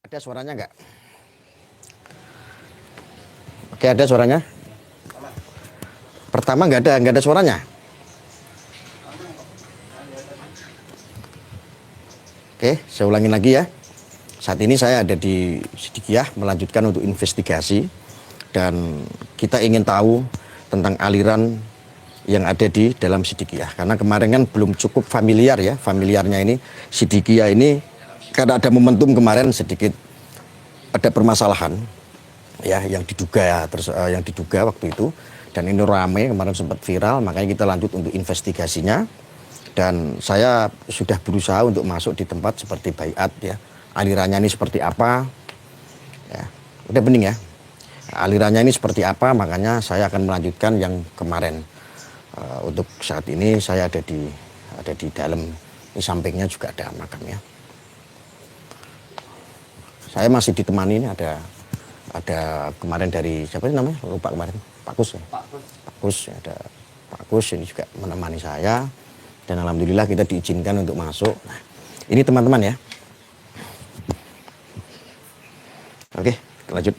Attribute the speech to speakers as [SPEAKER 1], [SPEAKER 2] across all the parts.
[SPEAKER 1] Ada suaranya nggak? Oke, ada suaranya. Pertama nggak ada suaranya. Oke, saya ulangin lagi ya. Saat ini saya ada di Sidikiyah melanjutkan untuk investigasi dan kita ingin tahu tentang aliran yang ada di dalam Sidikiyah. Karena kemarin kan belum cukup familiar ya, familiarnya ini Sidikiyah ini karena ada momentum kemarin sedikit ada permasalahan ya yang diduga yang diduga waktu itu, dan ini ramai kemarin sempat viral, makanya kita lanjut untuk investigasinya. Dan saya sudah berusaha untuk masuk di tempat seperti baiat ya, alirannya ini seperti apa ya, udah bening ya, alirannya ini seperti apa, makanya saya akan melanjutkan yang kemarin. Untuk saat ini saya ada di dalam, di sampingnya juga ada makamnya. Saya masih ditemani, ini ada kemarin dari siapa sih namanya, lupa kemarin, Pak Kus ya. Pak Kus, ada Pak Kus ini juga menemani saya, dan alhamdulillah kita diizinkan untuk masuk. Nah, ini teman-teman ya. Oke, lanjut.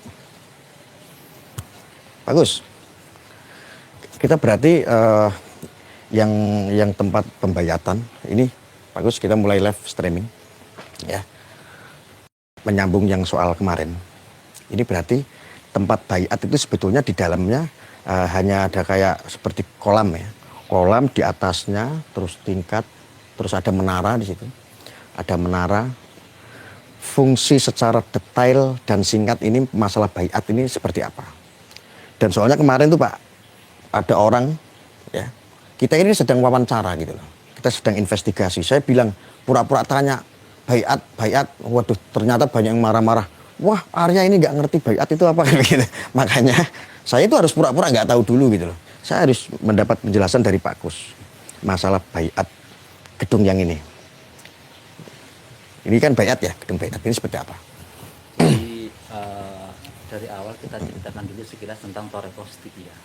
[SPEAKER 1] Bagus. Kita berarti yang tempat pembayatan ini bagus, kita mulai live streaming ya. Menyambung yang soal kemarin. Ini berarti tempat baiat itu sebetulnya di dalamnya hanya ada kayak seperti kolam ya. Kolam di atasnya, terus tingkat, terus ada menara di situ. Ada menara. Fungsi secara detail dan singkat ini masalah baiat ini seperti apa? Dan soalnya kemarin tuh Pak, ada orang ya, kita ini sedang wawancara gitu loh. Kita sedang investigasi. Saya bilang pura-pura tanya baiat, waduh ternyata banyak yang marah-marah. Wah, Arya ini nggak ngerti baiat itu apa gitu. Makanya saya itu harus pura-pura nggak tahu dulu gitu loh. Saya harus mendapat penjelasan dari Pak Kus masalah baiat gedung yang ini. Ini kan baiat ya, gedung baiat ini seperti apa?
[SPEAKER 2] Jadi dari awal kita ceritakan dulu sekilas tentang Thoreko Sidikiyah.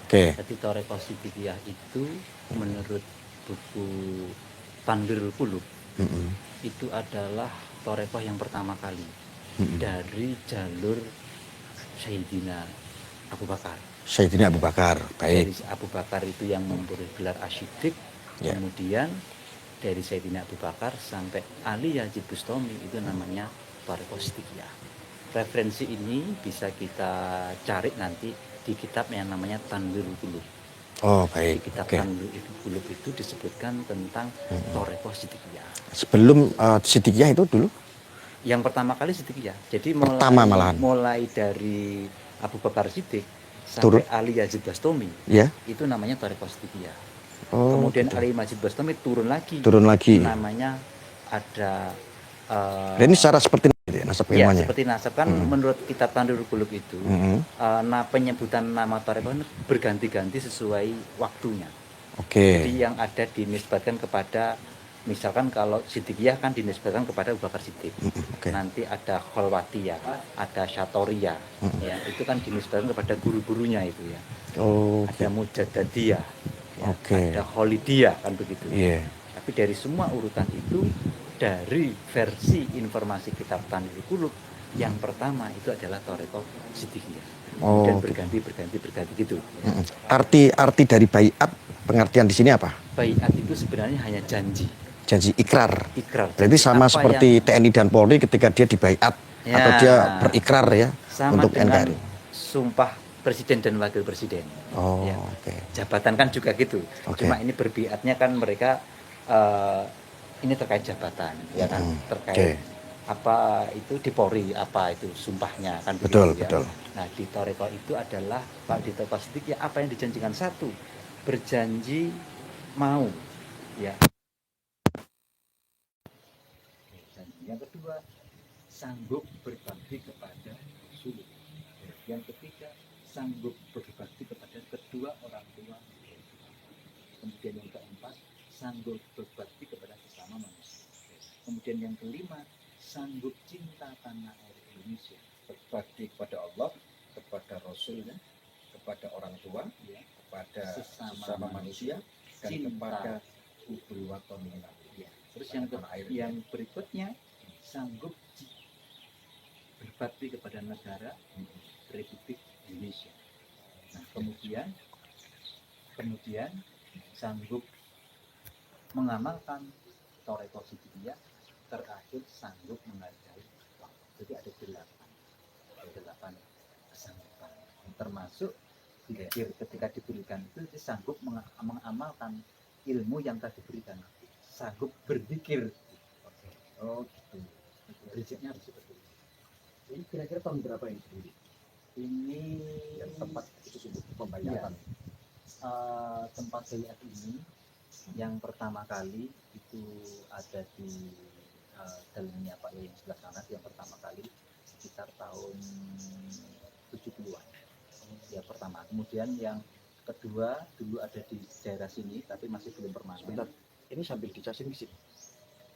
[SPEAKER 1] Oke.
[SPEAKER 2] Jadi Thoreko Sidikiyah itu menurut buku Tanwirul Qulub itu adalah Thoreko yang pertama kali dari jalur Sayyidina Abu Bakar.
[SPEAKER 1] Sayyidina Abu Bakar, baik.
[SPEAKER 2] Dari Abu Bakar itu yang memberi gelar Asy-Siddiq,
[SPEAKER 1] Ya.
[SPEAKER 2] kemudian dari Sayyidina Abu Bakar sampai Ali Yazid Bustami itu namanya Thoreko Sidikiyah. Referensi ini bisa kita cari nanti di kitab yang namanya Tanwirul Qulub.
[SPEAKER 1] Oh, baik.
[SPEAKER 2] Di kitab Tanwirul Qulub itu disebutkan tentang Thoreko Sidikiyah.
[SPEAKER 1] Sebelum Sidikiyah itu dulu?
[SPEAKER 2] Yang pertama kali Sidikiyah. Jadi mulai dari Abu Bakar Siddiq sampai Ali Yazid Bustami,
[SPEAKER 1] ya,
[SPEAKER 2] itu namanya Thoreko Sidikiyah.
[SPEAKER 1] Oh,
[SPEAKER 2] kemudian
[SPEAKER 1] gitu.
[SPEAKER 2] Ali Yazid Bustami turun lagi. Namanya ada
[SPEAKER 1] ini secara seperti nasab
[SPEAKER 2] ya,
[SPEAKER 1] ilmunya.
[SPEAKER 2] seperti nasab kan menurut kitab Tanwirul Qulub itu penyebutan nama Thoreko berganti-ganti sesuai waktunya. Jadi yang ada dinisbatkan kepada, misalkan kalau Sidikiyah kan dinisbatkan kepada Abu Bakar Siddiq. Nanti ada Kholwatiyah, ada Syatoriyah, ya itu kan dinisbatkan kepada guru-gurunya itu ya. Ada Mujadadiyah, ya, ada Kholidiyah kan begitu. Tapi dari semua urutan itu, dari versi informasi kitab Tanwirul Qulub yang pertama itu adalah Thoreko Sidikiyah. Dan berganti gitu.
[SPEAKER 1] Arti dari baiat, pengertian di sini apa?
[SPEAKER 2] Baiat itu sebenarnya hanya janji
[SPEAKER 1] ikrar. Berarti
[SPEAKER 2] janji
[SPEAKER 1] sama seperti TNI dan Polri ketika dia dibaiat ya, atau dia berikrar ya
[SPEAKER 2] sama
[SPEAKER 1] untuk
[SPEAKER 2] dengan
[SPEAKER 1] NKRI.
[SPEAKER 2] Sumpah Presiden dan Wakil Presiden. Ya. Jabatan kan juga gitu. Cuma ini berbiatnya kan mereka ini terkait jabatan, ya kan, terkait apa itu di Polri, apa itu sumpahnya kan begitu ya. Betul. Nah di Thoreko itu adalah Pak di Thoreko Sidikiyah apa yang dijanjikan, satu berjanji mau ya. Yang kedua, sanggup berbakti kepada suluk. Yang ketiga, sanggup berbakti kepada kedua orang tua. Kemudian yang keempat, sanggup berbakti kepada sesama manusia. Kemudian yang kelima, sanggup cinta tanah air Indonesia. Berbakti kepada Allah, kepada Rasulnya, kepada orang tua, ya, kepada sesama manusia, dan kepada ubul watonina. Ya. Terus yang berikutnya, sanggup berbakti kepada negara Republik Indonesia. Nah, kemudian sanggup mengamalkan Toreko Sidikiyah, terakhir sanggup menghargai waktu. Jadi ada delapan kesanggupan, termasuk ketika diberikan itu dia sanggup mengamalkan ilmu yang telah diberikan, sanggup berzikir. Oh gitu. Prinsipnya harus seperti itu.
[SPEAKER 1] Ini kira-kira tahun berapa ini sendiri?
[SPEAKER 2] Ini
[SPEAKER 1] Yang tempat khusus untuk pembayatan.
[SPEAKER 2] Tempat bayat ini yang pertama kali itu ada di dalamnya Pak yang sebelah sana, yang pertama kali sekitar tahun 70-an. Ya pertama. Kemudian yang kedua dulu ada di daerah sini tapi masih belum permanen.
[SPEAKER 1] Sebentar, ini sambil dicasin di sini.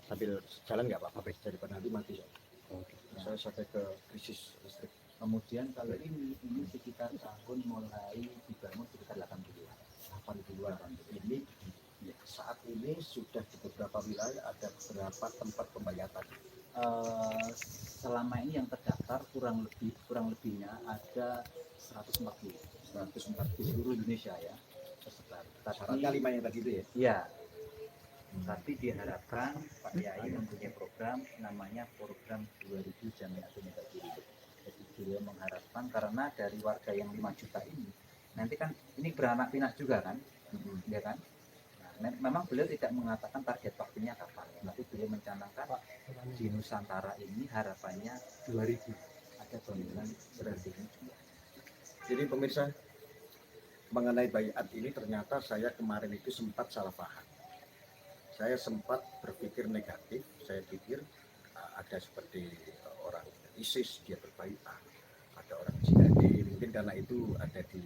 [SPEAKER 1] Sambil jalan nggak apa-apa, daripada nanti mati.
[SPEAKER 2] Ya.
[SPEAKER 1] Saya sampai ke krisis listrik.
[SPEAKER 2] Kemudian kalau ini sekitar tahun mulai dibangun sekitar 80-an.
[SPEAKER 1] Ini saat ini sudah di beberapa wilayah ada berapa tempat pembayatan?
[SPEAKER 2] Selama ini yang terdaftar kurang lebihnya ada 140 di seluruh Indonesia ya tersebar.
[SPEAKER 1] Syaratnya 5 yang tadi itu ya?
[SPEAKER 2] Iya. Tapi diharapkan Pak Yai mempunyai program namanya program 2000 Jamiatul Mubasyirin. Jadi beliau mengharapkan karena dari warga yang 5 juta ini nanti kan ini beranak pinak juga kan, ya kan? Nah, memang beliau tidak mengatakan target waktunya kapan, tapi beliau mencanangkan di Nusantara ini harapannya 2000 ada bangunan seperti ini juga.
[SPEAKER 1] Jadi pemirsa, mengenai bayat ini ternyata saya kemarin itu sempat salah paham. Saya sempat berpikir negatif, saya pikir ada seperti orang ISIS dia berbayat, ada orang jihadi, mungkin karena itu ada di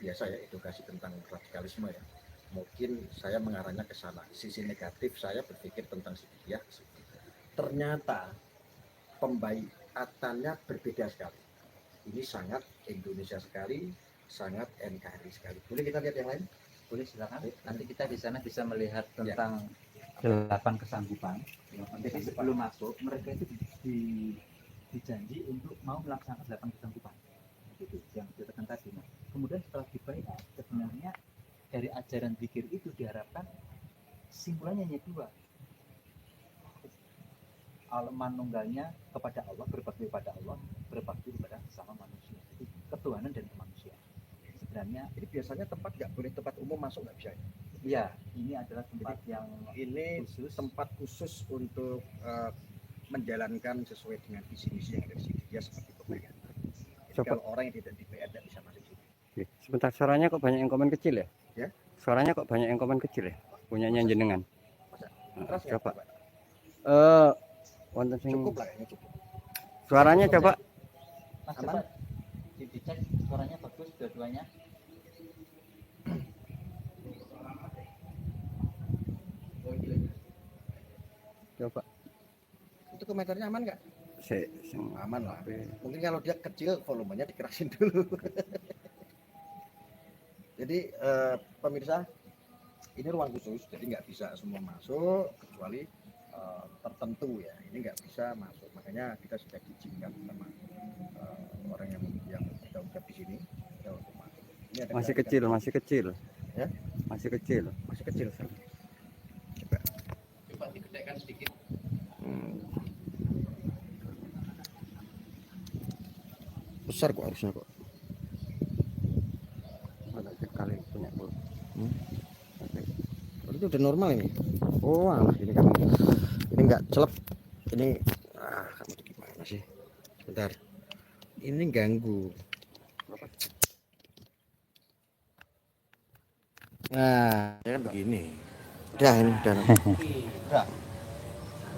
[SPEAKER 1] biasa ya edukasi tentang radikalisme ya. Mungkin saya mengarahnya ke sana. Sisi negatif saya berpikir tentang Sidikiyah. Ternyata pembayatannya berbeda sekali. Ini sangat Indonesia sekali, sangat NKRI sekali. Boleh kita lihat yang lain?
[SPEAKER 2] Boleh silakan. Nanti kita di sana bisa melihat tentang 8 kesanggupan. Jadi sebelum masuk mereka itu dijanji untuk mau melaksanakan 8 kesanggupan. Itu yang dikatakan tadi. Nah, kemudian setelah dibayar sebenarnya dari ajaran zikir itu diharapkan simpulannya hanya 2. Manunggalnya kepada Allah, berbakti kepada Allah, berbakti kepada sesama manusia. Itu ketuhanan dan kemanusiaan. Sebenarnya
[SPEAKER 1] Ini biasanya tempat nggak boleh, tempat umum masuk nggak bisa.
[SPEAKER 2] iya, ini adalah tempat yang
[SPEAKER 1] Ini
[SPEAKER 2] khusus.
[SPEAKER 1] tempat khusus untuk menjalankan sesuai dengan visi misi yang ada di sini. Ya seperti pembayatan. Kalau orang yang tidak dibayar tidak bisa masuk sini.
[SPEAKER 3] Sebentar, suaranya kok banyak yang komen kecil ya?
[SPEAKER 1] Ya?
[SPEAKER 3] Suaranya kok banyak yang komen kecil ya? Punyanya jenengan.
[SPEAKER 1] Keras nggak,
[SPEAKER 3] Coba.
[SPEAKER 1] Pak?
[SPEAKER 3] Wonten sing
[SPEAKER 1] Cukup lah, ini cukup.
[SPEAKER 3] suaranya coba.
[SPEAKER 2] Mas
[SPEAKER 1] Aman?
[SPEAKER 2] coba dicek suaranya bagus dua-duanya.
[SPEAKER 3] Coba.
[SPEAKER 1] Itu komentarnya aman nggak?
[SPEAKER 3] Sing
[SPEAKER 1] Aman lah. Mungkin kalau dia kecil volumenya dikerasin dulu. Jadi pemirsa, ini ruang khusus, jadi nggak bisa semua masuk kecuali tertentu ya. Ini nggak bisa masuk, makanya kita sudah diizinkan sama orang yang kita ucap di sini ya, untuk masuk. Ini ada
[SPEAKER 3] masih
[SPEAKER 1] gratikan.
[SPEAKER 3] kecil.
[SPEAKER 1] Ya?
[SPEAKER 3] Masih kecil.
[SPEAKER 1] Masih kecil. Coba digedekan sedikit. Besar kok harusnya kok.
[SPEAKER 3] Ada sekali punya Bu.
[SPEAKER 1] Itu udah normal ini. Oh, alah, ini kamu. Ini enggak celep. Ini kamu tuh gimana sih? Sebentar. Ini ganggu. Nah, ya kan begini. Udah ini udah. Udah.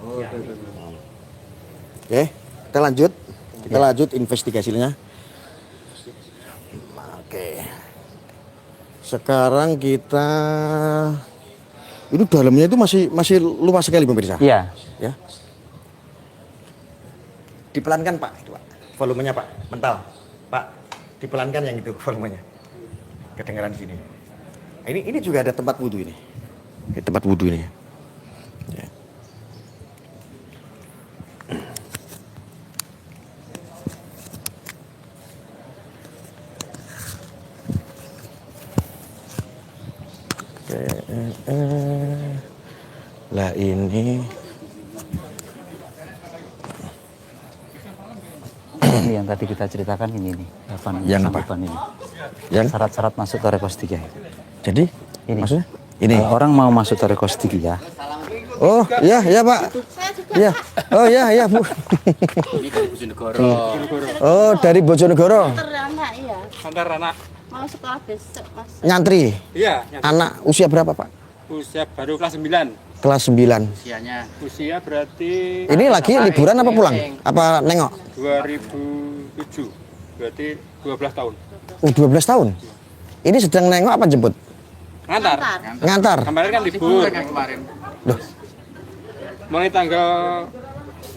[SPEAKER 1] Oh, Oke, kita lanjut. Kita lanjut investigasinya. Oke. Sekarang kita itu dalamnya itu masih luas sekali pemirsa.
[SPEAKER 2] Iya.
[SPEAKER 1] Ya. Dipelankan Pak, itu Pak. Volumenya Pak, mental. Pak, dipelankan yang itu volumenya. Kedengaran sini. Ini juga ada tempat wudhu ini. Tempat wudhu ini. Ya. Lah ini
[SPEAKER 2] Ini yang tadi kita ceritakan ini nih,
[SPEAKER 1] Yang apa?
[SPEAKER 2] sanggupan ini.
[SPEAKER 1] yang
[SPEAKER 2] Syarat-syarat masuk Thoriqos 3 itu.
[SPEAKER 1] jadi
[SPEAKER 2] Ini.
[SPEAKER 1] maksudnya ini.
[SPEAKER 2] Kalau orang mau masuk Thoriqos 3,
[SPEAKER 1] Oh, iya, iya, Pak. Iya. Oh, iya, iya, Bu. Oh, dari Bojonegoro.
[SPEAKER 4] Anak iya.
[SPEAKER 5] Antar anak.
[SPEAKER 4] Mau sekolah besok mas.
[SPEAKER 1] Nyantri.
[SPEAKER 5] Iya, yang
[SPEAKER 1] Anak usia berapa, Pak?
[SPEAKER 5] usia baru kelas 9.
[SPEAKER 1] Kelas 9.
[SPEAKER 5] Usia berarti
[SPEAKER 1] Ini lagi liburan apa pulang? Apa nengok?
[SPEAKER 5] 2007. Berarti 12 tahun.
[SPEAKER 1] 12 tahun. Ini sedang nengok apa jemput?
[SPEAKER 5] Ngantar.
[SPEAKER 1] Ngantar.
[SPEAKER 5] Kemarin kan libur.
[SPEAKER 1] Loh.
[SPEAKER 5] Mulai tanggal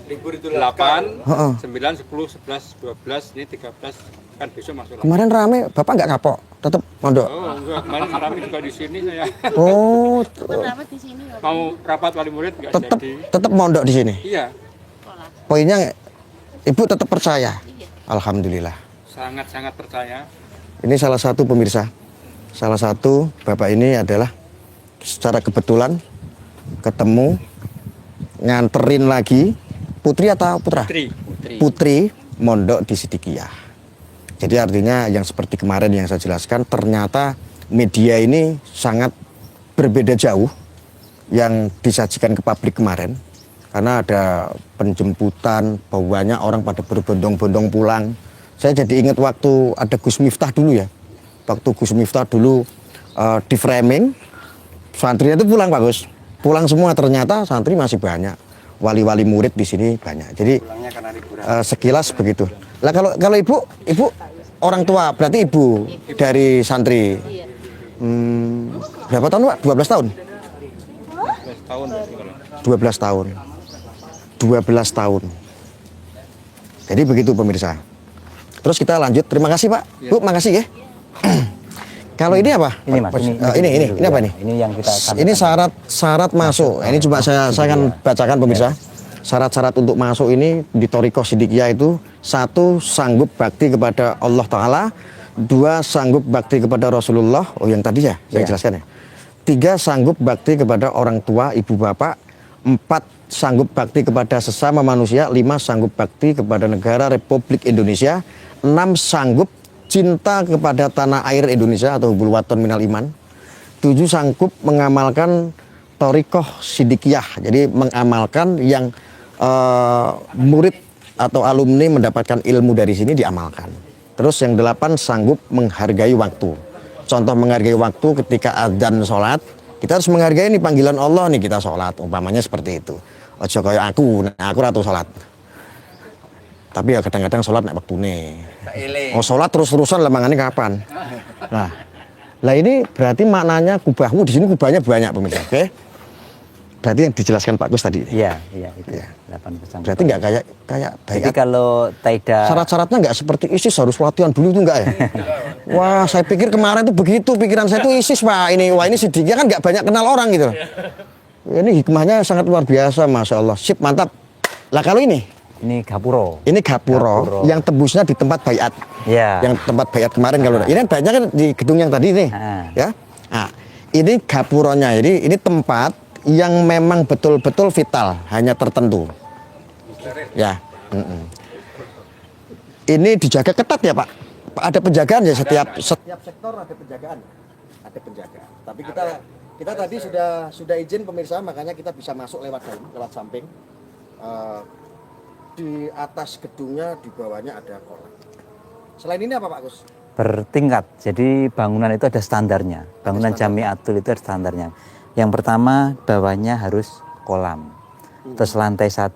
[SPEAKER 5] libur itu 8,
[SPEAKER 1] Heeh.
[SPEAKER 5] 9, 10, 11, 12, ini 13 kan besok masuk lagi.
[SPEAKER 1] Kemarin rame, Bapak nggak kapok? Tetap mondok.
[SPEAKER 5] Oh, enggak, kemarin kami juga di sini saya.
[SPEAKER 1] Oh,
[SPEAKER 4] Berapa di sini?
[SPEAKER 5] Mau rapat wali murid enggak
[SPEAKER 1] tetap
[SPEAKER 5] jadi.
[SPEAKER 1] tetap mondok di sini.
[SPEAKER 5] Iya,
[SPEAKER 4] Sekolah.
[SPEAKER 1] Poinnya Ibu tetap percaya.
[SPEAKER 4] Iya.
[SPEAKER 1] Alhamdulillah.
[SPEAKER 5] sangat-sangat percaya.
[SPEAKER 1] Ini salah satu pemirsa. Salah satu Bapak ini adalah secara kebetulan ketemu nganterin lagi putri atau putra? Putri mondok di Sidikiyah. Jadi artinya yang seperti kemarin yang saya jelaskan, ternyata media ini sangat berbeda jauh yang disajikan ke publik kemarin. Karena ada penjemputan, banyak orang pada berbondong-bondong pulang. Saya jadi ingat waktu ada Gus Miftah dulu ya. Waktu Gus Miftah dulu di framing, santrinya itu pulang Pak Gus. Pulang semua, ternyata santri masih banyak. Wali-wali murid di sini banyak. Jadi sekilas begitu. Lah kalau ibu orang tua, berarti ibu dari santri.
[SPEAKER 4] Iya.
[SPEAKER 1] Berapa tahun Pak? 12 tahun? 12 tahun. 12 tahun. Jadi begitu pemirsa. Terus kita lanjut. Terima kasih Pak. Bu, makasih ya. Kalau ini apa?
[SPEAKER 2] Ini Mas,
[SPEAKER 1] Ini apa nih?
[SPEAKER 2] Ini yang kita
[SPEAKER 1] Ini syarat masuk. Ini coba saya akan bacakan pemirsa. Syarat-syarat untuk masuk ini di Thoriqos Sidikiyah itu: 1. Sanggup bakti kepada Allah Ta'ala. 2. Sanggup bakti kepada Rasulullah. Oh yang tadi ya, saya jelaskan ya. 3. Sanggup bakti kepada orang tua, ibu bapak. 4. Sanggup bakti kepada sesama manusia. 5. Sanggup bakti kepada negara Republik Indonesia. 6. Sanggup cinta kepada tanah air Indonesia atau hubul waton minal iman. 7. Sanggup mengamalkan Thoriqos Sidikiyah. Jadi mengamalkan yang murid atau alumni mendapatkan ilmu dari sini diamalkan. Terus yang 8. Sanggup menghargai waktu. Contoh menghargai waktu ketika adzan sholat, kita harus menghargai nih panggilan Allah nih kita sholat. Umpamanya seperti itu. Ojo kaya aku ratu sholat. Tapi ya kadang-kadang sholat nek waktune. Oh sholat terus-terusan lemangannya kapan? Lah ini berarti maknanya kubahmu di sini kubahnya banyak pemirsa. Oke? Berarti yang dijelaskan Pak Gus tadi.
[SPEAKER 2] Iya, itu.
[SPEAKER 1] Iya.
[SPEAKER 2] 8%.
[SPEAKER 1] Berarti nggak kayak
[SPEAKER 2] Jadi
[SPEAKER 1] bayat.
[SPEAKER 2] kalau taida
[SPEAKER 1] Syarat-syaratnya nggak seperti ISIS harus latihan dulu itu enggak ya? Wah, saya pikir kemarin itu begitu pikiran saya itu ISIS Pak. Ini Sidikiyah kan nggak banyak kenal orang gitu. Ini hikmahnya sangat luar biasa, masya Allah. Sip, mantap. Lah kalau ini
[SPEAKER 2] gapuro.
[SPEAKER 1] Ini gapuro yang tembusnya di tempat bayat.
[SPEAKER 2] Ya.
[SPEAKER 1] Yang tempat bayat kemarin kalau ini banyak kan di gedung yang tadi nih. Ya. Nah, ini gapuronya. Jadi ini tempat yang memang betul-betul vital, hanya tertentu. Ya. Ini dijaga ketat ya Pak. Ada penjagaan ya setiap sektor ada penjagaan. Ada penjagaan. Tapi kita tadi sudah izin pemirsa, makanya kita bisa masuk lewat dalam, lewat samping. Di atas gedungnya, di bawahnya ada kolam. Selain ini apa Pak Gus?
[SPEAKER 2] Bertingkat. Jadi bangunan itu ada standarnya. Bangunan Jamiatul itu ada standarnya. Yang pertama bawahnya harus kolam. Terus lantai 1,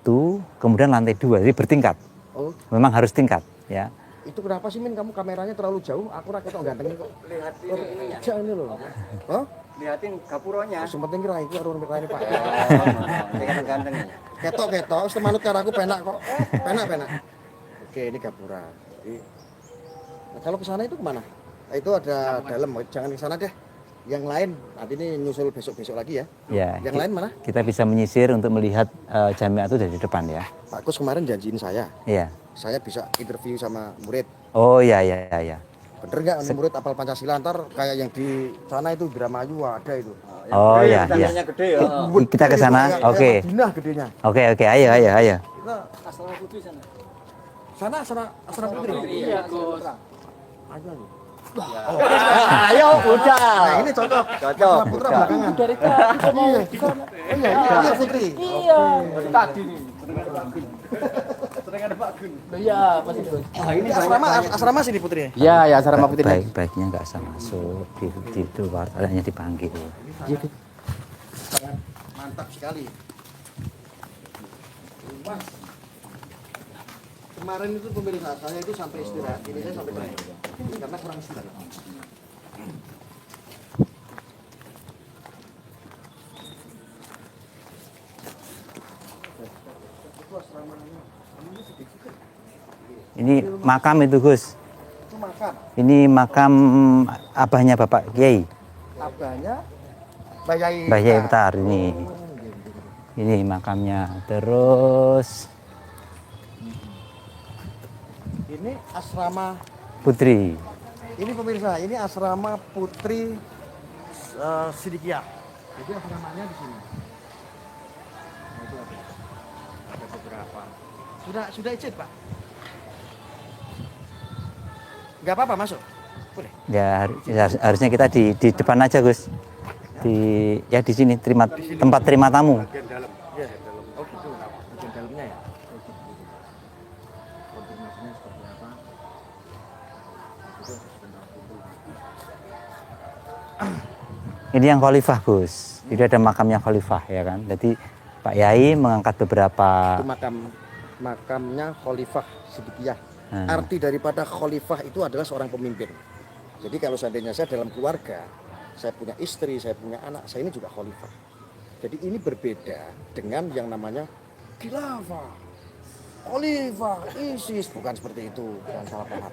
[SPEAKER 2] kemudian lantai 2. Jadi bertingkat.
[SPEAKER 1] Oh.
[SPEAKER 2] Memang harus tingkat, ya.
[SPEAKER 1] Itu kenapa sih Min kamu kameranya terlalu jauh? Aku rakyat ganteng kok. Lihatin jangan ini loh. Hah?
[SPEAKER 3] Lihatin gapuronya.
[SPEAKER 1] Sempetin kira iku karo ini Pak.
[SPEAKER 3] Ganteng.
[SPEAKER 1] Ketok, semanut karo aku penak kok. Penak. Oke, ini gapura. Jadi, nah, kalau ke sana itu kemana? Itu ada dalam, jangan ke sana deh. Yang lain nanti ini nyusul besok-besok lagi ya.
[SPEAKER 2] Ya.
[SPEAKER 1] Yang lain mana?
[SPEAKER 2] Kita bisa menyisir untuk melihat Jamiatul dari depan ya.
[SPEAKER 1] Pak Gus kemarin janjiin saya.
[SPEAKER 2] Iya.
[SPEAKER 1] Saya bisa interview sama murid.
[SPEAKER 2] Oh iya.
[SPEAKER 1] Bener nggak nih murid apal Pancasila ntar kayak yang di sana itu Indramayu ada itu.
[SPEAKER 6] Oh iya, iya.
[SPEAKER 3] Dananya gede ya.
[SPEAKER 6] Kita ke sana. Oke.
[SPEAKER 1] Madinah gedenya.
[SPEAKER 6] Oke, ayo.
[SPEAKER 1] Kita asrama putri sana. Sana asrama putri.
[SPEAKER 3] Iya, Gus.
[SPEAKER 1] Ayo.
[SPEAKER 3] Ayo, udah.
[SPEAKER 1] Nah, ini cocok.
[SPEAKER 3] Cocok.
[SPEAKER 1] Asrama putra belakangan.
[SPEAKER 3] Dari tadi mau di sana.
[SPEAKER 1] Iya, putri.
[SPEAKER 3] Iya, dari tadi nih. Sering ada Pak Gun. Iya, pasti Gus.
[SPEAKER 1] Ini asrama sini putri.
[SPEAKER 3] Iya, ya asrama putri.
[SPEAKER 6] Baiknya nggak usah masuk di luar, hanya dipanggil.
[SPEAKER 1] Mantap sekali. Wah. Kemarin itu pemirsa saya itu sampai istirahat, ini saya sampai kerja. Karena kurang istirahat.
[SPEAKER 6] Ini makam itu Gus.
[SPEAKER 1] Itu makan.
[SPEAKER 6] Ini makam abahnya Bapak Kiai.
[SPEAKER 1] Abahnya Bayai.
[SPEAKER 6] Mbah Yai Petar ini. Ini makamnya. Terus
[SPEAKER 1] Ini asrama
[SPEAKER 6] Putri.
[SPEAKER 1] Ini pemirsa, ini asrama Putri Sidikiyah. Jadi asramanya di sini. Nah, itu ada beberapa. Sudah izin, Pak? Enggak apa-apa masuk. Boleh.
[SPEAKER 6] Ya harusnya kita di depan aja Gus. Di sini tempat terima tamu.
[SPEAKER 1] Bagian dalam. Iya, dalam. Oh, gitu. Bagian dalamnya ya. Oh, gitu. Konfirmasinya seperti apa? Itu sebentar kumpul.
[SPEAKER 6] Ini yang khalifah Gus. Jadi ada makamnya khalifah ya kan. Jadi Pak Yai mengangkat beberapa.
[SPEAKER 1] Itu makamnya Khalifah Sidikiyah.
[SPEAKER 6] Hmm.
[SPEAKER 1] Arti daripada khalifah itu adalah seorang pemimpin. Jadi kalau seandainya saya dalam keluarga, saya punya istri, saya punya anak, saya ini juga khalifah. Jadi ini berbeda dengan yang namanya khilafah, khalifah, ISIS, bukan seperti itu, jangan salah paham.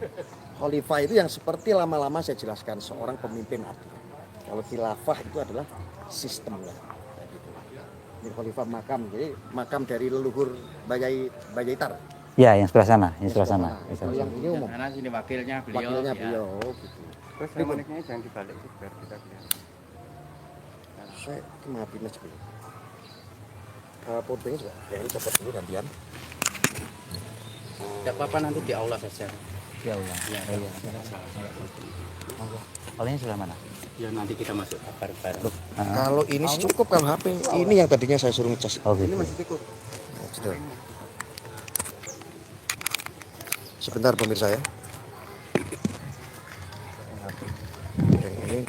[SPEAKER 1] Khalifah itu yang seperti lama-lama saya jelaskan, seorang pemimpin artinya. Kalau khilafah itu adalah sistemnya. Kayak gitu. Ini khalifah makam, jadi makam dari leluhur Bayaitar.
[SPEAKER 6] Ya, yang sebelah sana, yang sebelah sana.
[SPEAKER 1] Kalau yang ini umum.
[SPEAKER 5] Karena sini wakilnya beliau.
[SPEAKER 1] Wakilnya
[SPEAKER 5] ya.
[SPEAKER 1] beliau, oh, gitu.
[SPEAKER 5] Terus harmoniknya jangan dibalik sih, biar kita kelihatan.
[SPEAKER 1] Saya maafin aja dulu. Powerpointnya juga, ya ini copot dulu gantian.
[SPEAKER 5] Tidak apa-apa nanti di aula saja.
[SPEAKER 6] Ya Allah.
[SPEAKER 5] Ya,
[SPEAKER 6] Iya. Kalau ini sebelah mana?
[SPEAKER 5] Ya nanti kita masuk bareng-bareng.
[SPEAKER 1] Kalau ini sih cukup kalau HP. Ini yang tadinya saya suruh ngecas.
[SPEAKER 6] Oh, gitu.
[SPEAKER 1] Ini masih cukup. Oh, sudah. Sebentar pemirsa ya. Ini.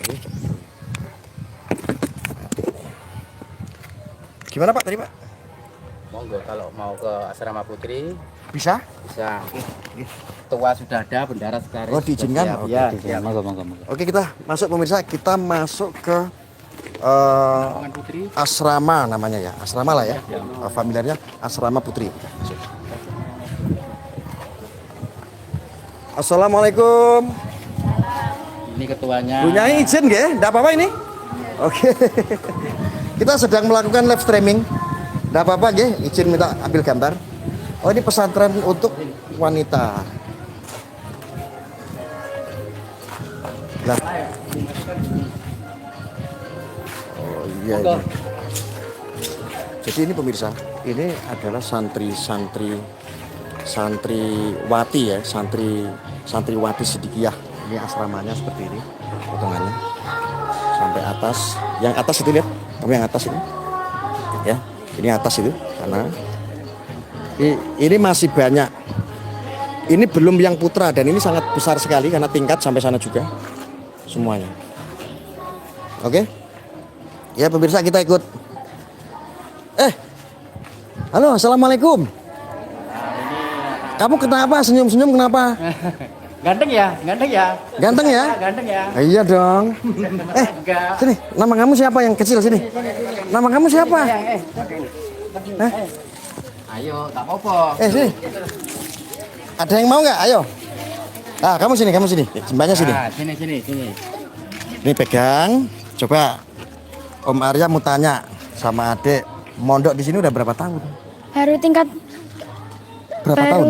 [SPEAKER 1] Gimana Pak tadi Pak?
[SPEAKER 5] Monggo kalau mau ke asrama putri
[SPEAKER 1] Bisa?
[SPEAKER 5] bisa. Tua sudah ada, bendara sekarang.
[SPEAKER 1] Oh, diizinkan?
[SPEAKER 5] Siap.
[SPEAKER 1] Oke,
[SPEAKER 5] Ya,
[SPEAKER 6] Ya, monggo.
[SPEAKER 1] Oke kita masuk pemirsa. Kita masuk ke
[SPEAKER 5] Rombongan putri.
[SPEAKER 1] asrama namanya ya. Asrama lah ya. Familiarnya asrama putri. Masuk. Assalamualaikum.
[SPEAKER 5] Ini ketuanya.
[SPEAKER 1] Punya izin nggak? Nggak apa-apa ini? Oke. Kita sedang melakukan live streaming. Nggak apa-apa nggak? Izin minta ambil gambar. Oh ini pesantren untuk wanita. Lah. Oh iya. Ini. Jadi ini pemirsa, ini adalah santriwati ya, santriwati Sidikiyah. Ini asramanya seperti ini, potongannya sampai atas. Yang atas itu lihat, kamu yang atas ini, ya, ini atas itu karena ini masih banyak. Ini belum yang putra dan ini sangat besar sekali karena tingkat sampai sana juga semuanya. Oke, ya pemirsa kita ikut. Halo, assalamualaikum. Kamu kenapa senyum-senyum kenapa?
[SPEAKER 5] Ganteng ya, ganteng ya.
[SPEAKER 1] Ganteng ya?
[SPEAKER 5] Ganteng ya.
[SPEAKER 1] Iya dong. Sini, nama kamu siapa yang kecil sini? Nama kamu siapa?
[SPEAKER 5] Ayo, tak apa-apa.
[SPEAKER 1] Sini. Ada yang mau nggak? Ayo. Ah, kamu sini. Jembatnya sini.
[SPEAKER 5] Nah, sini.
[SPEAKER 1] Ini pegang. Coba Om Arya mau tanya sama adik, mondok di sini udah berapa tahun?
[SPEAKER 7] Baru tingkat
[SPEAKER 1] Berapa tahun?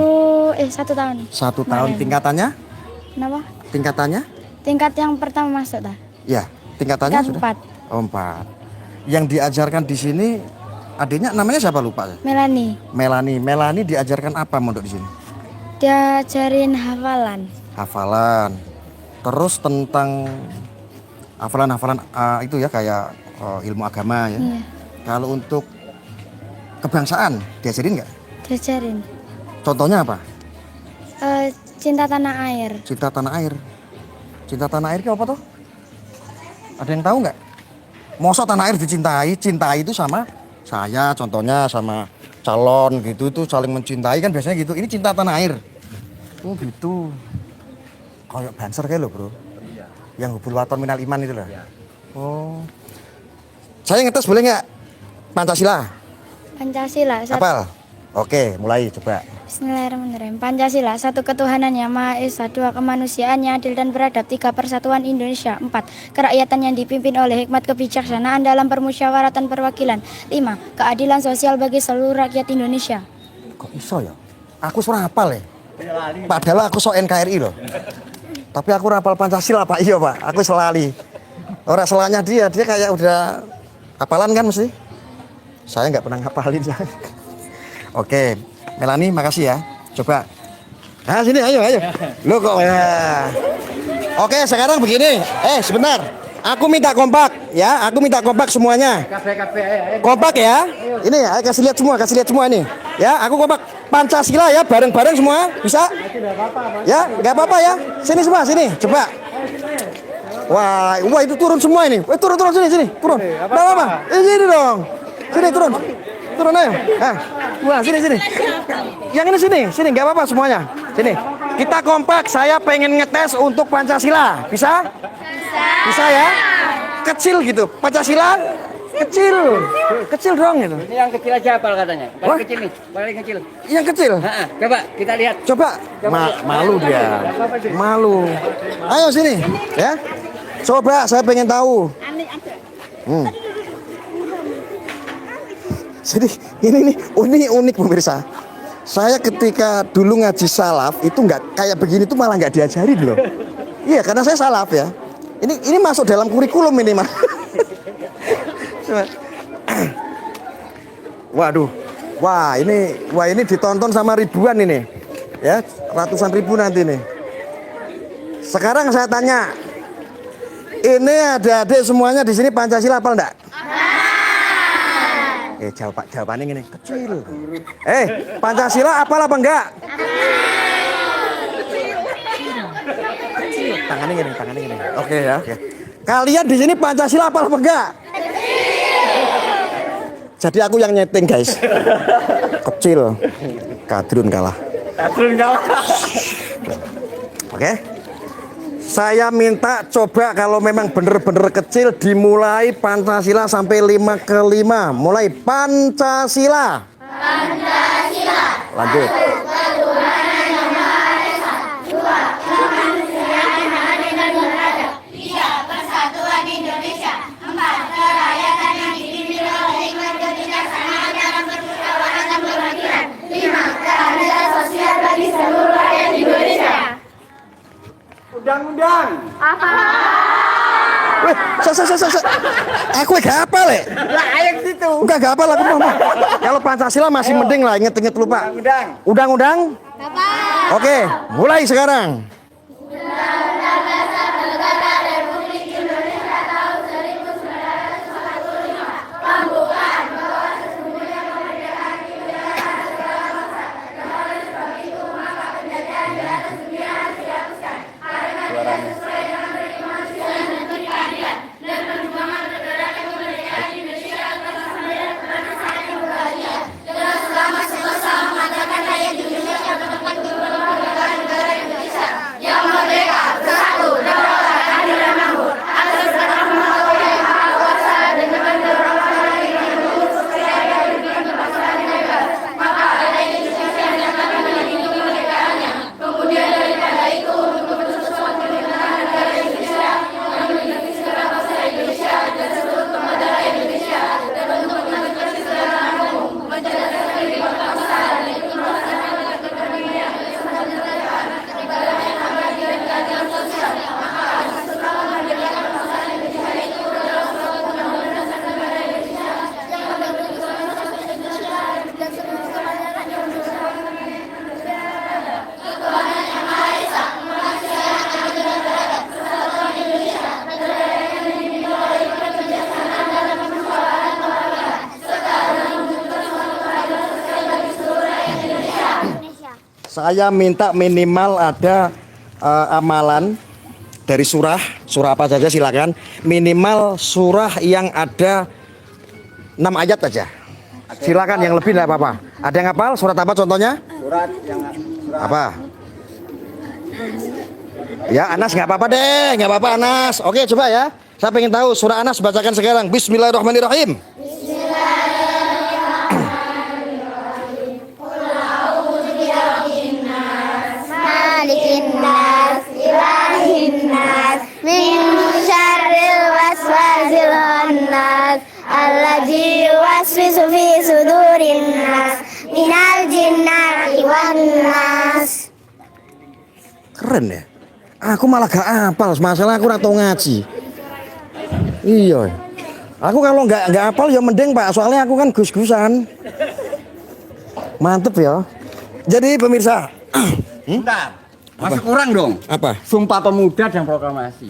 [SPEAKER 7] 1 tahun.
[SPEAKER 1] 1 tahun. Tingkatannya?
[SPEAKER 7] Kenapa?
[SPEAKER 1] Tingkatannya?
[SPEAKER 7] Tingkat yang pertama masuk dah.
[SPEAKER 1] Ya, tingkatannya
[SPEAKER 7] Tingkat
[SPEAKER 1] sudah?
[SPEAKER 7] 4.
[SPEAKER 1] Oh, 4. Yang diajarkan di sini adiknya namanya siapa lupa?
[SPEAKER 7] Melani.
[SPEAKER 1] Melani. Melani diajarkan apa mondok di sini?
[SPEAKER 7] Diajarin hafalan.
[SPEAKER 1] Hafalan. Terus tentang hafalan-hafalan itu ya kayak ilmu agama ya.
[SPEAKER 7] Iya.
[SPEAKER 1] Kalau untuk kebangsaan diajarin nggak?
[SPEAKER 7] Diajarin.
[SPEAKER 1] Contohnya apa?
[SPEAKER 7] Cinta tanah air.
[SPEAKER 1] Cinta tanah air. Cinta tanah air itu apa tuh? Ada yang tahu nggak? Masa tanah air dicintai? Cintai itu sama saya, contohnya sama calon gitu itu saling mencintai kan biasanya gitu. Ini cinta tanah air. Oh gitu. Kayak banser kayak lo bro. Yang hubul waton minal iman itu loh. Oh. Saya ngetes boleh nggak? Pancasila.
[SPEAKER 7] Pancasila.
[SPEAKER 1] Apal? Oke, mulai coba.
[SPEAKER 7] Bismillahirrahmanirrahim. Pancasila, satu ketuhanan yang Maha Esa, dua kemanusiaan yang adil dan beradab, tiga persatuan Indonesia, empat kerakyatan yang dipimpin oleh hikmat kebijaksanaan dalam permusyawaratan perwakilan, lima keadilan sosial bagi seluruh rakyat Indonesia.
[SPEAKER 1] Kok iso ya? Aku surah hafal ya. Padahal aku so NKRI loh. Tapi aku rapal Pancasila Pak, iya Pak. Aku selali. Orang selanya dia kayak udah hafalan kan mesti. Saya nggak pernah ngapalin. Oke, Melani makasih ya. Coba. Nah sini ayo. Lo kok ya. Oke sekarang begini. Sebentar. Aku minta kompak ya. Aku minta kompak semuanya. Kompak ya. Ini ya kasih lihat semua ini. Ya aku kompak Pancasila ya bareng-bareng semua. Bisa? Ya nggak apa-apa ya. Sini semua sini. Coba. Wah itu turun semua ini. Turun sini turun. Nggak apa-apa. Sini dong. Sini turun ayo. Wah sini. Yang ini sini nggak apa-apa semuanya. Sini. Kita kompak. Saya pengen ngetes untuk Pancasila. Bisa? Bisa ya? Kecil gitu. Pancasila kecil dong gitu.
[SPEAKER 3] Ini yang kecil aja apal katanya. Paling kecil nih, paling kecil.
[SPEAKER 1] Yang kecil.
[SPEAKER 3] Coba kita lihat.
[SPEAKER 1] Coba. Malu dia. Malu. Ayo sini ya. Coba saya pengen tahu. Jadi ini unik pemirsa. Saya ketika dulu ngaji salaf itu nggak kayak begini tuh malah nggak diajarin loh. Iya karena saya salaf ya. Ini masuk dalam kurikulum ini mah. Waduh. Wah ini ditonton sama ribuan ini. Ya, ratusan ribu nanti nih. Sekarang saya tanya. Ini adik-adik semuanya di sini Pancasila apa enggak? Jawabannya gini, kecil. Pancasila apa enggak? Tangannya gini. Oke ya. Kalian di sini Pancasila apa enggak? Jadi aku yang nyeting guys. Kecil. Kadrun kalah. Oke. Saya minta coba kalau memang bener-bener kecil dimulai Pancasila sampai 5 ke 5. Mulai Pancasila. Lanjut.
[SPEAKER 3] Undang-undang.
[SPEAKER 1] Weh, aku gak hafal ya.
[SPEAKER 3] Lah ayo ke situ.
[SPEAKER 1] Enggak hafal aku mah. Kalau Pancasila masih mending lah inget-inget lupa. Undang-undang. Oke, mulai sekarang. Saya minta minimal ada amalan dari surah apa saja silakan. Minimal surah yang ada 6 ayat aja. Silakan, yang lebih enggak apa-apa. Ada yang hafal surat apa contohnya?
[SPEAKER 3] Surat yang
[SPEAKER 1] Apa? Ya, Anas nggak apa-apa deh, nggak apa-apa Anas. Oke, coba ya. Saya pengen tahu surah Anas, bacakan sekarang. Bismillahirrahmanirrahim.
[SPEAKER 8] Malikin nas, ilahin nas, min syarril waswasil khannas, allazi yuwaswisu fi sudurin nas, minal jinnati wan nas.
[SPEAKER 1] Keren ya. Aku malah gak hafal, masalah aku ora tau ngaji. Iya. Aku kalau nggak hafal ya mending Pak, soalnya aku kan gus-gusan. Mantep ya. Jadi pemirsa,
[SPEAKER 3] Bentar. Masih kurang dong.
[SPEAKER 1] apa?
[SPEAKER 3] Sumpah Pemuda dan Proklamasi.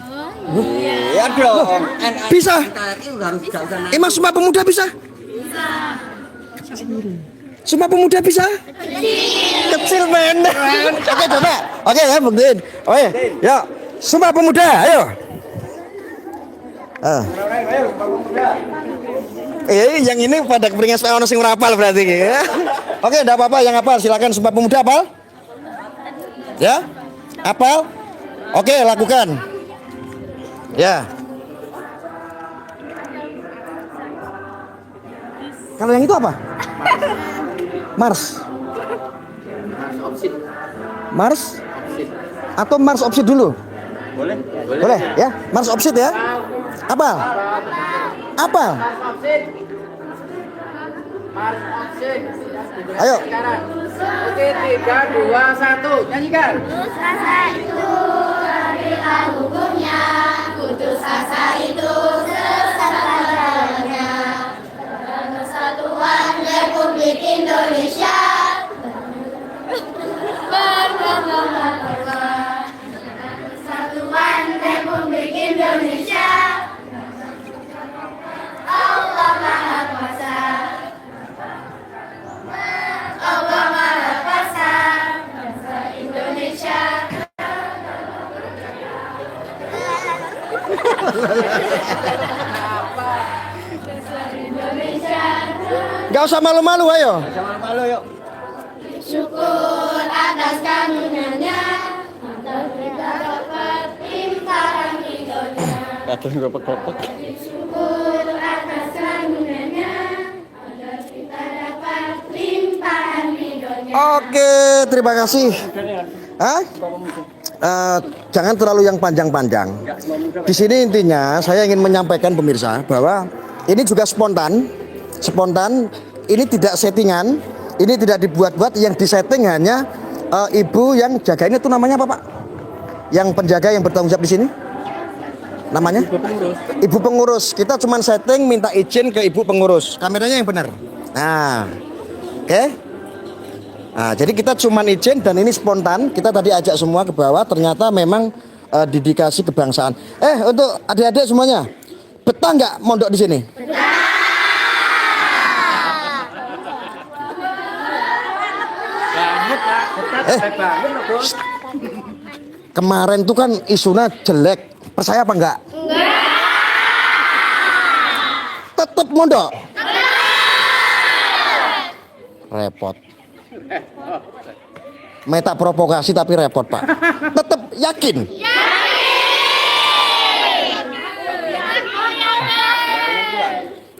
[SPEAKER 3] Iya dong.
[SPEAKER 1] Bisa?
[SPEAKER 3] NKRI harus jauhkan.
[SPEAKER 1] Emang Sumpah Pemuda bisa? Sumpah Pemuda bisa? Kecil men. Oke coba. Oke ya buktiin. Oke, ya. Sumpah Pemuda, ayo. Yang ini pada keperingan supaya ono sing rapal berarti ya. Oke, enggak apa-apa yang hafal silakan Sumpah Pemuda hafal. Ya? Hafal? Oke, lakukan. Ya. Kalau yang itu apa? Mars. Mars? Atau Mars Opsit dulu?
[SPEAKER 3] Boleh.
[SPEAKER 1] Boleh ya? Mars Opsit ya? Apa? Apa? Ayo.
[SPEAKER 3] Oke, 3, 2, 1, nyanyikan.
[SPEAKER 8] Republik Indonesia Persatuan Republik Indonesia Allah Maha Kuasa Allah Maha Kuasa Bangsa Indonesia.
[SPEAKER 1] Gak usah malu-malu, ayo.
[SPEAKER 3] Malu yuk.
[SPEAKER 8] Syukur atas karunia-Nya atas kita dapat limpahan hidupnya. Syukur atas karunia-Nya atas kita dapat limpahan hidupnya.
[SPEAKER 1] Oke, terima kasih. Hah? Jangan terlalu yang panjang-panjang. Di sini intinya saya ingin menyampaikan pemirsa bahwa ini juga spontan. Ini tidak settingan, ini tidak dibuat-buat. Yang disetting hanya ibu yang jaga ini tuh namanya apa Pak? Yang penjaga yang bertanggung jawab di sini? Namanya? Ibu pengurus. Kita cuma setting minta izin ke ibu pengurus. Kameranya yang benar. Nah, oke. Nah, jadi kita cuma izin dan ini spontan. Kita tadi ajak semua ke bawah. Ternyata memang dedikasi kebangsaan. Untuk adik-adik semuanya, betah nggak mondok di sini? Kemarin tuh kan isunya jelek, percaya apa enggak? Tetep mondok? Repot. Meta provokasi tapi repot Pak. Tetep yakin?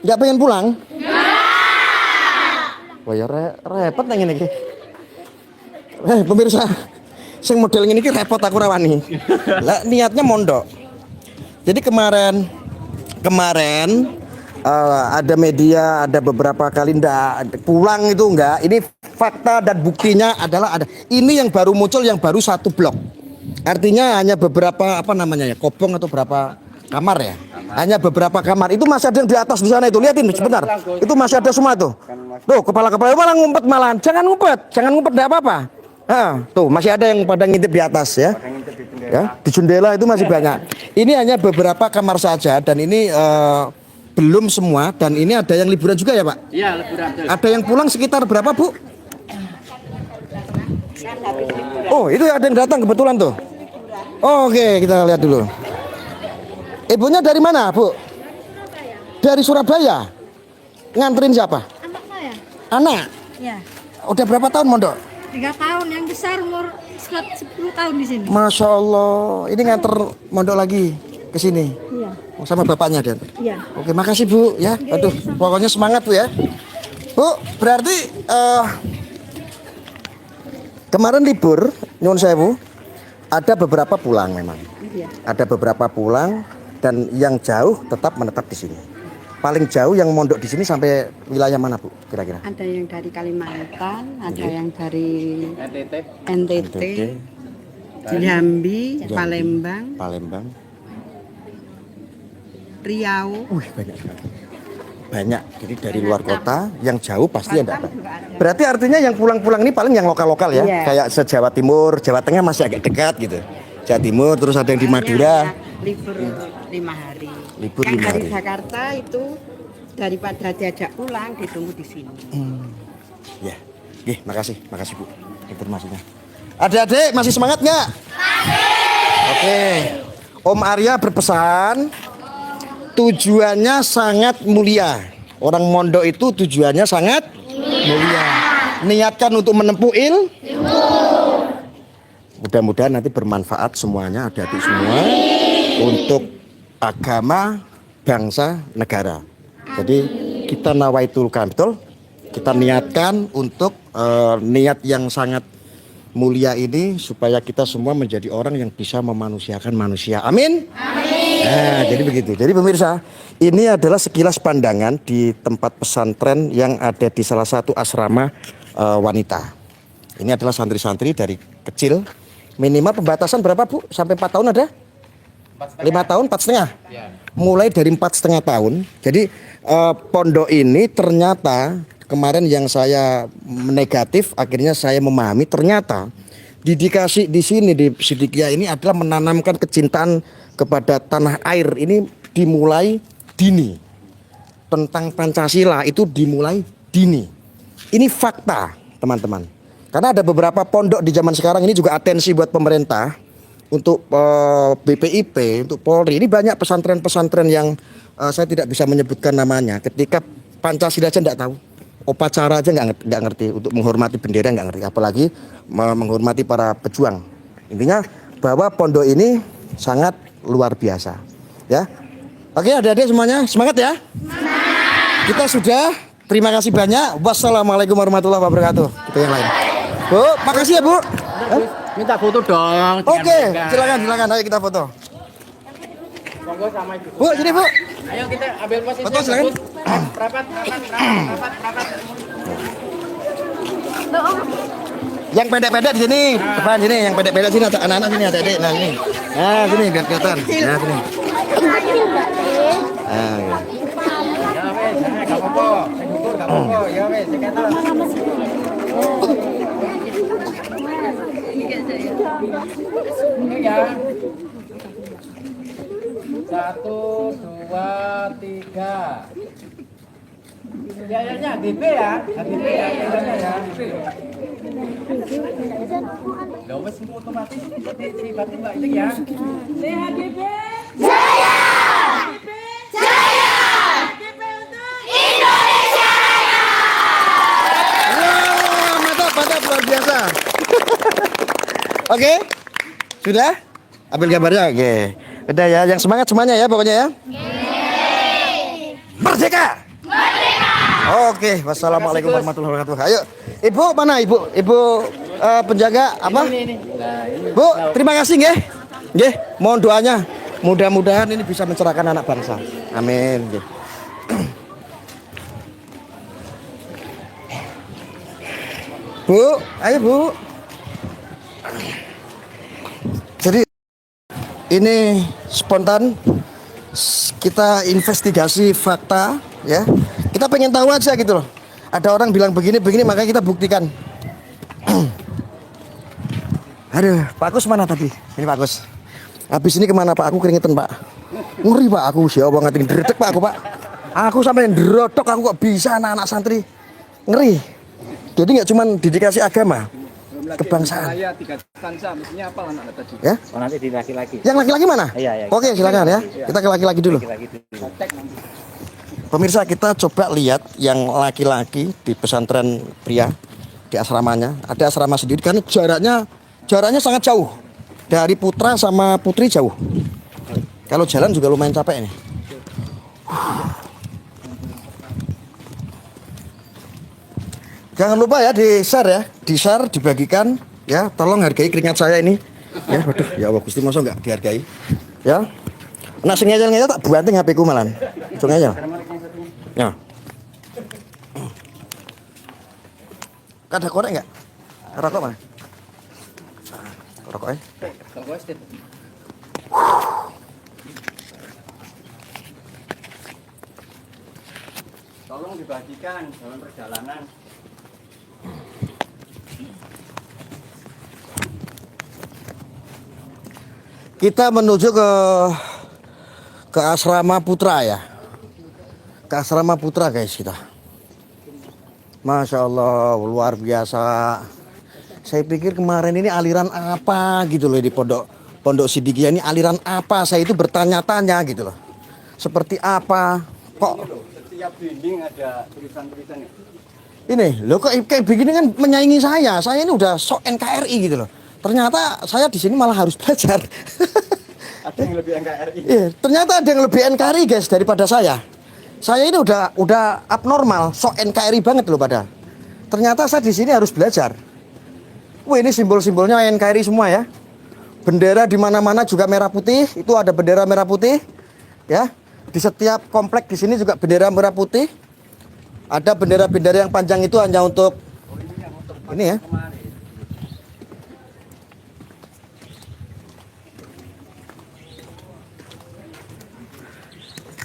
[SPEAKER 1] Nggak pengen pulang? Wah ya repot nang ngene iki. Pemirsa, sing model ngene iki repot aku rawani. Lah niatnya mondok. Jadi kemarin ada media, ada beberapa kali ndak pulang itu enggak. Ini fakta dan buktinya adalah ada. Ini yang baru muncul, yang baru 1 blok. Artinya hanya beberapa kobong atau berapa kamar ya. Hanya beberapa kamar. Itu masih ada yang di atas di sana itu. Lihatin sebentar. Itu masih ada semua tuh. Tuh kepala-kepala malah ngumpet malahan. Jangan ngumpet enggak apa-apa. Tuh masih ada yang pada ngintip di atas ya. Di jendela itu masih banyak. Ini hanya beberapa kamar saja dan ini belum semua dan ini ada yang liburan juga ya Pak?
[SPEAKER 3] Iya, liburan.
[SPEAKER 1] Ada yang pulang sekitar berapa Bu? Oh, itu ada yang datang kebetulan tuh. Oh, oke, kita lihat dulu. Ibunya dari mana, Bu? Dari Surabaya. Nganterin siapa?
[SPEAKER 8] Anak saya.
[SPEAKER 1] Anak.
[SPEAKER 8] Ya.
[SPEAKER 1] Udah berapa tahun mondok?
[SPEAKER 8] 3 tahun, yang besar umur 10 tahun di sini.
[SPEAKER 1] Masya Allah. Ini nganter mondok lagi ke sini.
[SPEAKER 8] Iya.
[SPEAKER 1] Oh, sama bapaknya, Dan.
[SPEAKER 8] Iya.
[SPEAKER 1] Oke, makasih Bu ya. Aduh, pokoknya semangat Bu ya. Bu, berarti kemarin libur, nyuwun sewu, ada beberapa pulang memang.
[SPEAKER 8] Iya.
[SPEAKER 1] Ada beberapa pulang dan yang jauh tetap menetap di sini. Paling jauh yang mondok di sini sampai wilayah mana Bu kira-kira?
[SPEAKER 9] Ada yang dari Kalimantan, ada
[SPEAKER 1] Oke.
[SPEAKER 9] yang dari NTT,
[SPEAKER 1] NTT,
[SPEAKER 9] Jambi,
[SPEAKER 1] Jambi,
[SPEAKER 9] Palembang,
[SPEAKER 1] Palembang.
[SPEAKER 9] Riau.
[SPEAKER 1] Wih, banyak sekali. Banyak. Jadi dari luar kota yang jauh pasti ada. Berarti artinya yang pulang-pulang ini paling yang lokal-lokal ya.
[SPEAKER 9] Iya.
[SPEAKER 1] Kayak se-Jawa Timur, Jawa Tengah masih agak dekat gitu. Jawa Timur, terus ada yang di Madura.
[SPEAKER 9] Libur 5 hari.
[SPEAKER 1] Libur
[SPEAKER 9] yang
[SPEAKER 1] 5
[SPEAKER 9] dari
[SPEAKER 1] hari.
[SPEAKER 9] Jakarta itu daripada diajak pulang ditunggu di sini.
[SPEAKER 1] Ya. Oke, makasih Bu informasinya. Adik-adik masih semangat nggak? Oke. Om Arya berpesan tujuannya sangat mulia. Orang mondok itu tujuannya sangat mulia. Niatkan untuk menempuh mudah-mudahan nanti bermanfaat semuanya, adik-adik semua untuk agama, bangsa, negara. Jadi kita nawaitul betul, kita niatkan untuk niat yang sangat mulia ini supaya kita semua menjadi orang yang bisa memanusiakan manusia. Amin. Nah, jadi begitu. Jadi pemirsa, ini adalah sekilas pandangan di tempat pesantren yang ada di salah satu asrama wanita. Ini adalah santri-santri dari kecil. Minimal pembatasan berapa Bu? Sampai 4 tahun ada? 5 tahun, 4,5? Mulai dari 4,5 tahun. Jadi pondok ini ternyata kemarin yang saya negatif, akhirnya saya memahami ternyata dedikasi di sini di Sidikiyah ini adalah menanamkan kecintaan kepada tanah air. Ini dimulai dini. Tentang Pancasila itu dimulai dini. Ini fakta, teman-teman. Karena ada beberapa pondok di zaman sekarang ini juga atensi buat pemerintah untuk BPIP, untuk Polri. Ini banyak pesantren-pesantren yang saya tidak bisa menyebutkan namanya. Ketika Pancasila aja tidak tahu, upacara aja nggak ngerti, untuk menghormati bendera nggak ngerti, apalagi menghormati para pejuang. Intinya bahwa pondok ini sangat luar biasa, ya. Oke, adik-adik semuanya semangat ya. Kita sudah. Terima kasih banyak. Wassalamualaikum warahmatullahi wabarakatuh. Kita yang lain. Bu, makasih ya Bu.
[SPEAKER 3] Minta foto dong.
[SPEAKER 1] Oke, silakan. Ayo kita foto.
[SPEAKER 3] Monggo sama Ibu.
[SPEAKER 1] Bu, sini Bu.
[SPEAKER 3] Ayo kita ambil posisi.
[SPEAKER 1] Foto silakan.
[SPEAKER 3] Rapat.
[SPEAKER 1] Yang pendek-pendek di sini, depan sini. Yang pendek-pendek sini, ada anak-anak sini, ada adik. Nah ini. Nah sini biar kelihatan. Nah sini. Nah, ya.
[SPEAKER 3] Ya wes, enggak apa-apa. Sing gugur enggak apa-apa. Ya wes, sing ketok. Ini ya. 1, 2, 3. Ya, DP ya. DP ya, ya. Loh, wes otomatis sifatnya Mbak itu ya. Sehat DP.
[SPEAKER 8] Jaya! Jaya! Indonesia Raya!
[SPEAKER 1] Wah, mantap luar biasa. Oke, sudah? Ambil gambarnya, oke. Udah ya, yang semangat semuanya ya pokoknya ya. Merdeka! Merdeka! Oke, wassalamualaikum warahmatullahi wabarakatuh. Ayo, Ibu mana Ibu? Ibu penjaga apa? Bu, terima kasih nggih. Nggih, mohon doanya. Mudah-mudahan ini bisa mencerahkan anak bangsa. Amin. Nggih. Bu, ayo Bu. Jadi ini spontan, kita investigasi fakta ya. Kita pengen tahu aja gitu loh. Ada orang bilang begini makanya kita buktikan. Aduh, Pak Kus mana tadi? Ini Pak Kus. Habis ini kemana Pak? Aku keringetan Pak. Ngeri Pak aku, siapa banget ini dredeg Pak aku Pak. Aku sampai ndrodok aku kok bisa anak-anak santri. Ngeri. Jadi nggak cuma dedikasi agama,
[SPEAKER 3] lagi
[SPEAKER 1] kebangsaan.
[SPEAKER 3] Saya 3 stansa, mestinya apa anak tadi?
[SPEAKER 1] Ya.
[SPEAKER 2] Oh, nanti di laki-laki.
[SPEAKER 1] Yang laki-laki mana?
[SPEAKER 2] Iya, iya.
[SPEAKER 1] Oke, silakan ya. Kita ke laki-laki dulu.
[SPEAKER 2] Laki-laki dulu.
[SPEAKER 3] Cek nanti.
[SPEAKER 1] Pemirsa, kita coba lihat yang laki-laki di pesantren pria di asramanya. Ada asrama sendiri kan jaraknya sangat jauh. Dari putra sama putri jauh. Kalau jalan juga lumayan capek nih. Jangan lupa ya di-share ya. Di-share, dibagikan ya. Tolong hargai keringat saya ini. Ya, waduh, ya Allah Gusti masa enggak dihargai. Ya. Nah, sing ngeyel-ngeyel tak banting HP ku malan. Cung ngeyel. Ya. Ada korek enggak? Rokok mana? Rokoknya?
[SPEAKER 3] Tolong dibagikan dalam perjalanan.
[SPEAKER 1] Kita menuju ke asrama putra ya. Ke asrama putra guys kita. Masya Allah luar biasa. Saya pikir kemarin ini aliran apa gitu loh di Pondok Sidikiyah ini aliran apa? Saya itu bertanya-tanya gitu loh. Seperti apa? Kok
[SPEAKER 3] Setiap dinding ada tulisan-tulisan ya.
[SPEAKER 1] ini loh kok kayak begini kan menyaingi saya. Saya ini udah sok NKRI gitu loh. Ternyata saya di sini malah harus belajar.
[SPEAKER 3] Ada yang lebih NKRI.
[SPEAKER 1] Iya, ternyata ada yang lebih NKRI guys daripada saya. Saya ini udah abnormal, sok NKRI banget loh pada. Ternyata saya di sini harus belajar. Wah, ini simbol-simbolnya NKRI semua ya. Bendera di mana-mana juga merah putih, itu ada bendera merah putih. Ya. Di setiap komplek di sini juga bendera merah putih. Ada bendera-bendera yang panjang itu hanya untuk ini ya.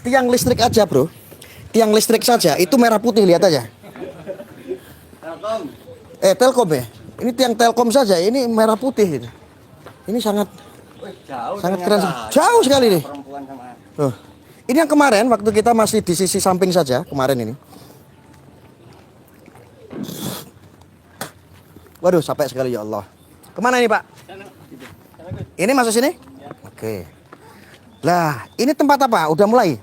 [SPEAKER 1] Tiang listrik aja bro, tiang listrik saja itu merah putih, lihat aja.
[SPEAKER 3] Telkom.
[SPEAKER 1] Telkom ya, ini tiang Telkom saja ini merah putih gitu. Ini sangat
[SPEAKER 3] Jauh
[SPEAKER 1] sangat
[SPEAKER 3] ternyata.
[SPEAKER 1] keren, jauh sekali nih.
[SPEAKER 3] Perempuan sama
[SPEAKER 1] Ini yang kemarin waktu kita masih di sisi samping saja kemarin ini. Waduh sampai sekali ya Allah. Kemana ini Pak? Ini masuk sini? Oke. Lah ini tempat apa? Udah mulai?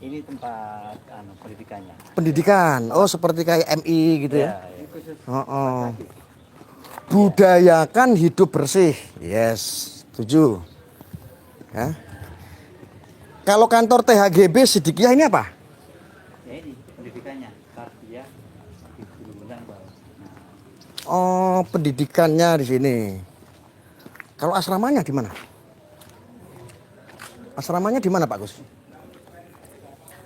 [SPEAKER 2] Ini tempat pendidikannya.
[SPEAKER 1] Pendidikan. Oh seperti kayak MI gitu ya?
[SPEAKER 2] Ya.
[SPEAKER 1] Oh. Budayakan hidup bersih. Yes, setuju. Ya. Kalau kantor THGB Sidikiyah ini apa?
[SPEAKER 2] Ya ini pendidikannya. Tarbiyah di Gunung Benang bawah.
[SPEAKER 1] Oh, pendidikannya di sini. Kalau asramanya di mana? Asramanya di mana Pak Gus?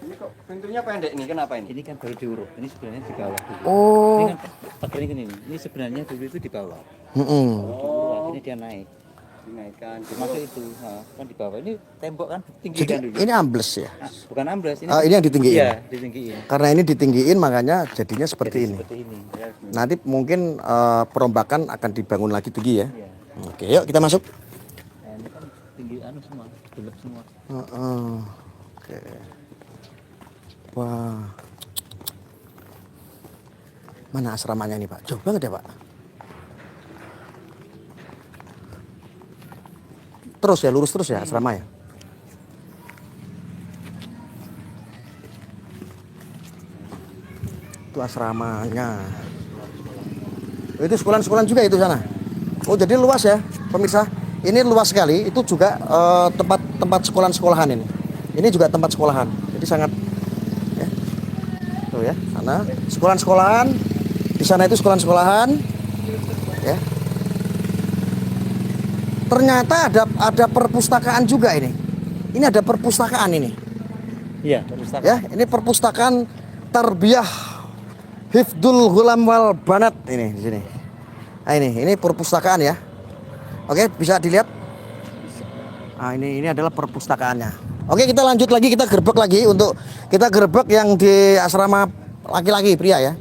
[SPEAKER 3] Ini kok pintunya pendek nih, kenapa ini?
[SPEAKER 2] Ini kan baru diuruk. Ini sebenarnya di bawah dulu.
[SPEAKER 1] Oh.
[SPEAKER 2] Ini kan pagar ini. Ini sebenarnya dulu itu di bawah.
[SPEAKER 1] Mm-mm.
[SPEAKER 2] Ini dia naik.
[SPEAKER 3] Dinaikkan.
[SPEAKER 2] Masuk itu, kan di bawah. Ini tembok kan tinggi kan
[SPEAKER 1] Jadi
[SPEAKER 2] dulu.
[SPEAKER 1] ini ambles ya?
[SPEAKER 2] Bukan ambles.
[SPEAKER 1] Oh, ini yang ditinggiin?
[SPEAKER 2] Iya, ditinggiin.
[SPEAKER 1] Karena ini ditinggiin makanya jadinya seperti ini.
[SPEAKER 2] Seperti ini. Ya.
[SPEAKER 1] Nanti mungkin perombakan akan dibangun lagi tinggi ya?
[SPEAKER 2] Iya.
[SPEAKER 1] Oke, yuk kita masuk.
[SPEAKER 2] Nah, ini kan tinggi semua, gelap semua.
[SPEAKER 1] Oke. Wah. Mana asramanya ini Pak? Jauh banget ya Pak? Terus ya, lurus terus ya asrama ya? Itu asramanya. Itu sekolah-sekolah juga itu sana. Oh jadi luas ya pemirsa. Ini luas sekali. Itu juga tempat sekolah-sekolahan ini. Ini juga tempat sekolahan. Jadi sangat ya. Tuh ya, sana sekolah-sekolahan. Di sana itu sekolah-sekolahan. Ya. Ternyata ada perpustakaan juga ini. Ini ada perpustakaan ini.
[SPEAKER 2] Iya, perpustakaan.
[SPEAKER 1] Ya, ini perpustakaan Tarbiyah Hifdul Ghulam wal Banat ini di sini. Nah, ini perpustakaan ya. Oke, bisa dilihat. Nah, ini adalah perpustakaannya. Oke, kita lanjut lagi, kita gerbek lagi untuk kita gerbek yang di asrama laki-laki pria ya.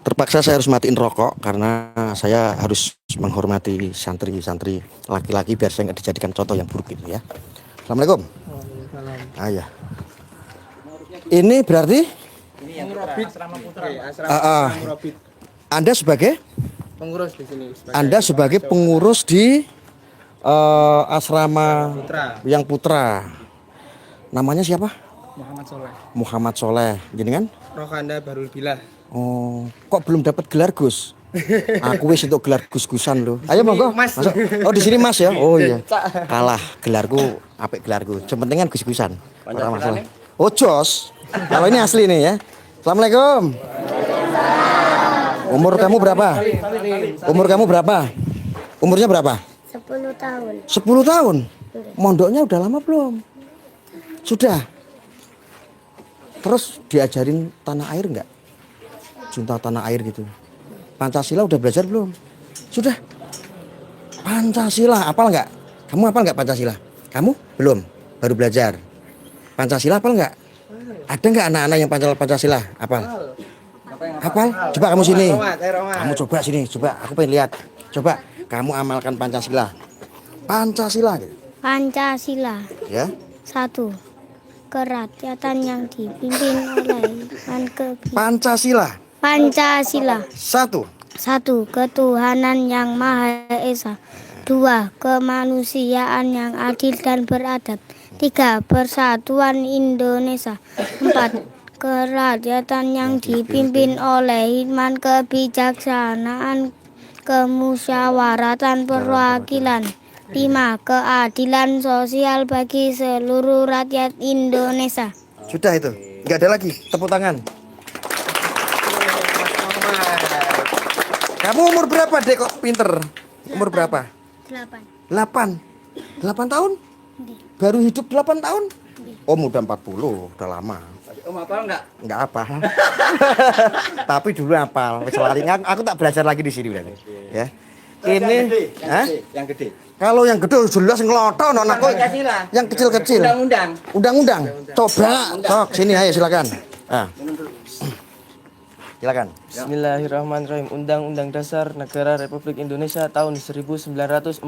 [SPEAKER 1] Terpaksa saya harus matiin rokok karena saya harus menghormati santri-santri laki-laki biar saya nggak dijadikan contoh yang buruk gitu ya. Assalamualaikum. Ah ya. Ini berarti Anda sebagai
[SPEAKER 3] Pengurus di sini.
[SPEAKER 1] Anda sebagai pengurus di asrama yang Putra. Namanya siapa?
[SPEAKER 3] Muhammad Soleh.
[SPEAKER 1] Muhammad Soleh. Jenengan?
[SPEAKER 3] Rohanda Barul Bilah.
[SPEAKER 1] Oh, kok belum dapat gelar Gus? Aku wis untuk gelar Gus-Gusan loh. Ayo monggo.
[SPEAKER 3] Mas.
[SPEAKER 1] Masuk. Oh, di sini Mas ya. Oh iya. Kalah gelarku, apik gelarku. Sementingan Gus-Gusan. Ora masalah. Oh, jos. Kalau ini asli nih ya. Assalamualaikum. Umur kamu berapa? Umur kamu berapa? Umurnya berapa?
[SPEAKER 7] 10 tahun.
[SPEAKER 1] 10 tahun. Mondoknya udah lama belum? Sudah. Terus diajarin tanah air enggak? Cinta tanah air gitu. Pancasila udah belajar belum? Sudah. Pancasila hafal enggak? Kamu hafal enggak Pancasila? Kamu belum, baru belajar. Pancasila hafal enggak? Ada enggak anak-anak yang Pancasila hafal? Hafal? Coba kamu sini. Kamu coba sini, coba aku pengen lihat. Coba kamu amalkan Pancasila. Pancasila gitu.
[SPEAKER 7] Pancasila.
[SPEAKER 1] Ya.
[SPEAKER 7] 1. Kerakyatan yang dipimpin oleh
[SPEAKER 1] Pancasila.
[SPEAKER 7] Pancasila.
[SPEAKER 1] 1.
[SPEAKER 7] 1. Ketuhanan yang Maha Esa. 2. Kemanusiaan yang adil dan beradab. 3. Persatuan Indonesia. 4. Kerakyatan yang dipimpin oleh hikmat kebijaksanaan kemusyawaratan perwakilan. 5. Keadilan sosial bagi seluruh rakyat Indonesia.
[SPEAKER 1] Sudah itu. Enggak ada lagi. Tepuk tangan. Kamu umur berapa, Dek, kok pinter? Umur berapa?
[SPEAKER 7] 8.
[SPEAKER 1] 8 tahun? Baru hidup 8 tahun? Om udah 40, udah lama.
[SPEAKER 3] Om hafal enggak?
[SPEAKER 1] Enggak apa. Tapi dulu hafal. Wis lali. Aku tak belajar lagi di sini berarti. Ya. Ini
[SPEAKER 2] Yang gede.
[SPEAKER 1] kalau yang gede jelas ngelotok anakku. Yang kecil-kecil. Undang-undang. Coba. Sok sini ayo silakan. Ah. Silakan.
[SPEAKER 3] Bismillahirrahmanirrahim. Undang-Undang Dasar Negara Republik Indonesia tahun 1945.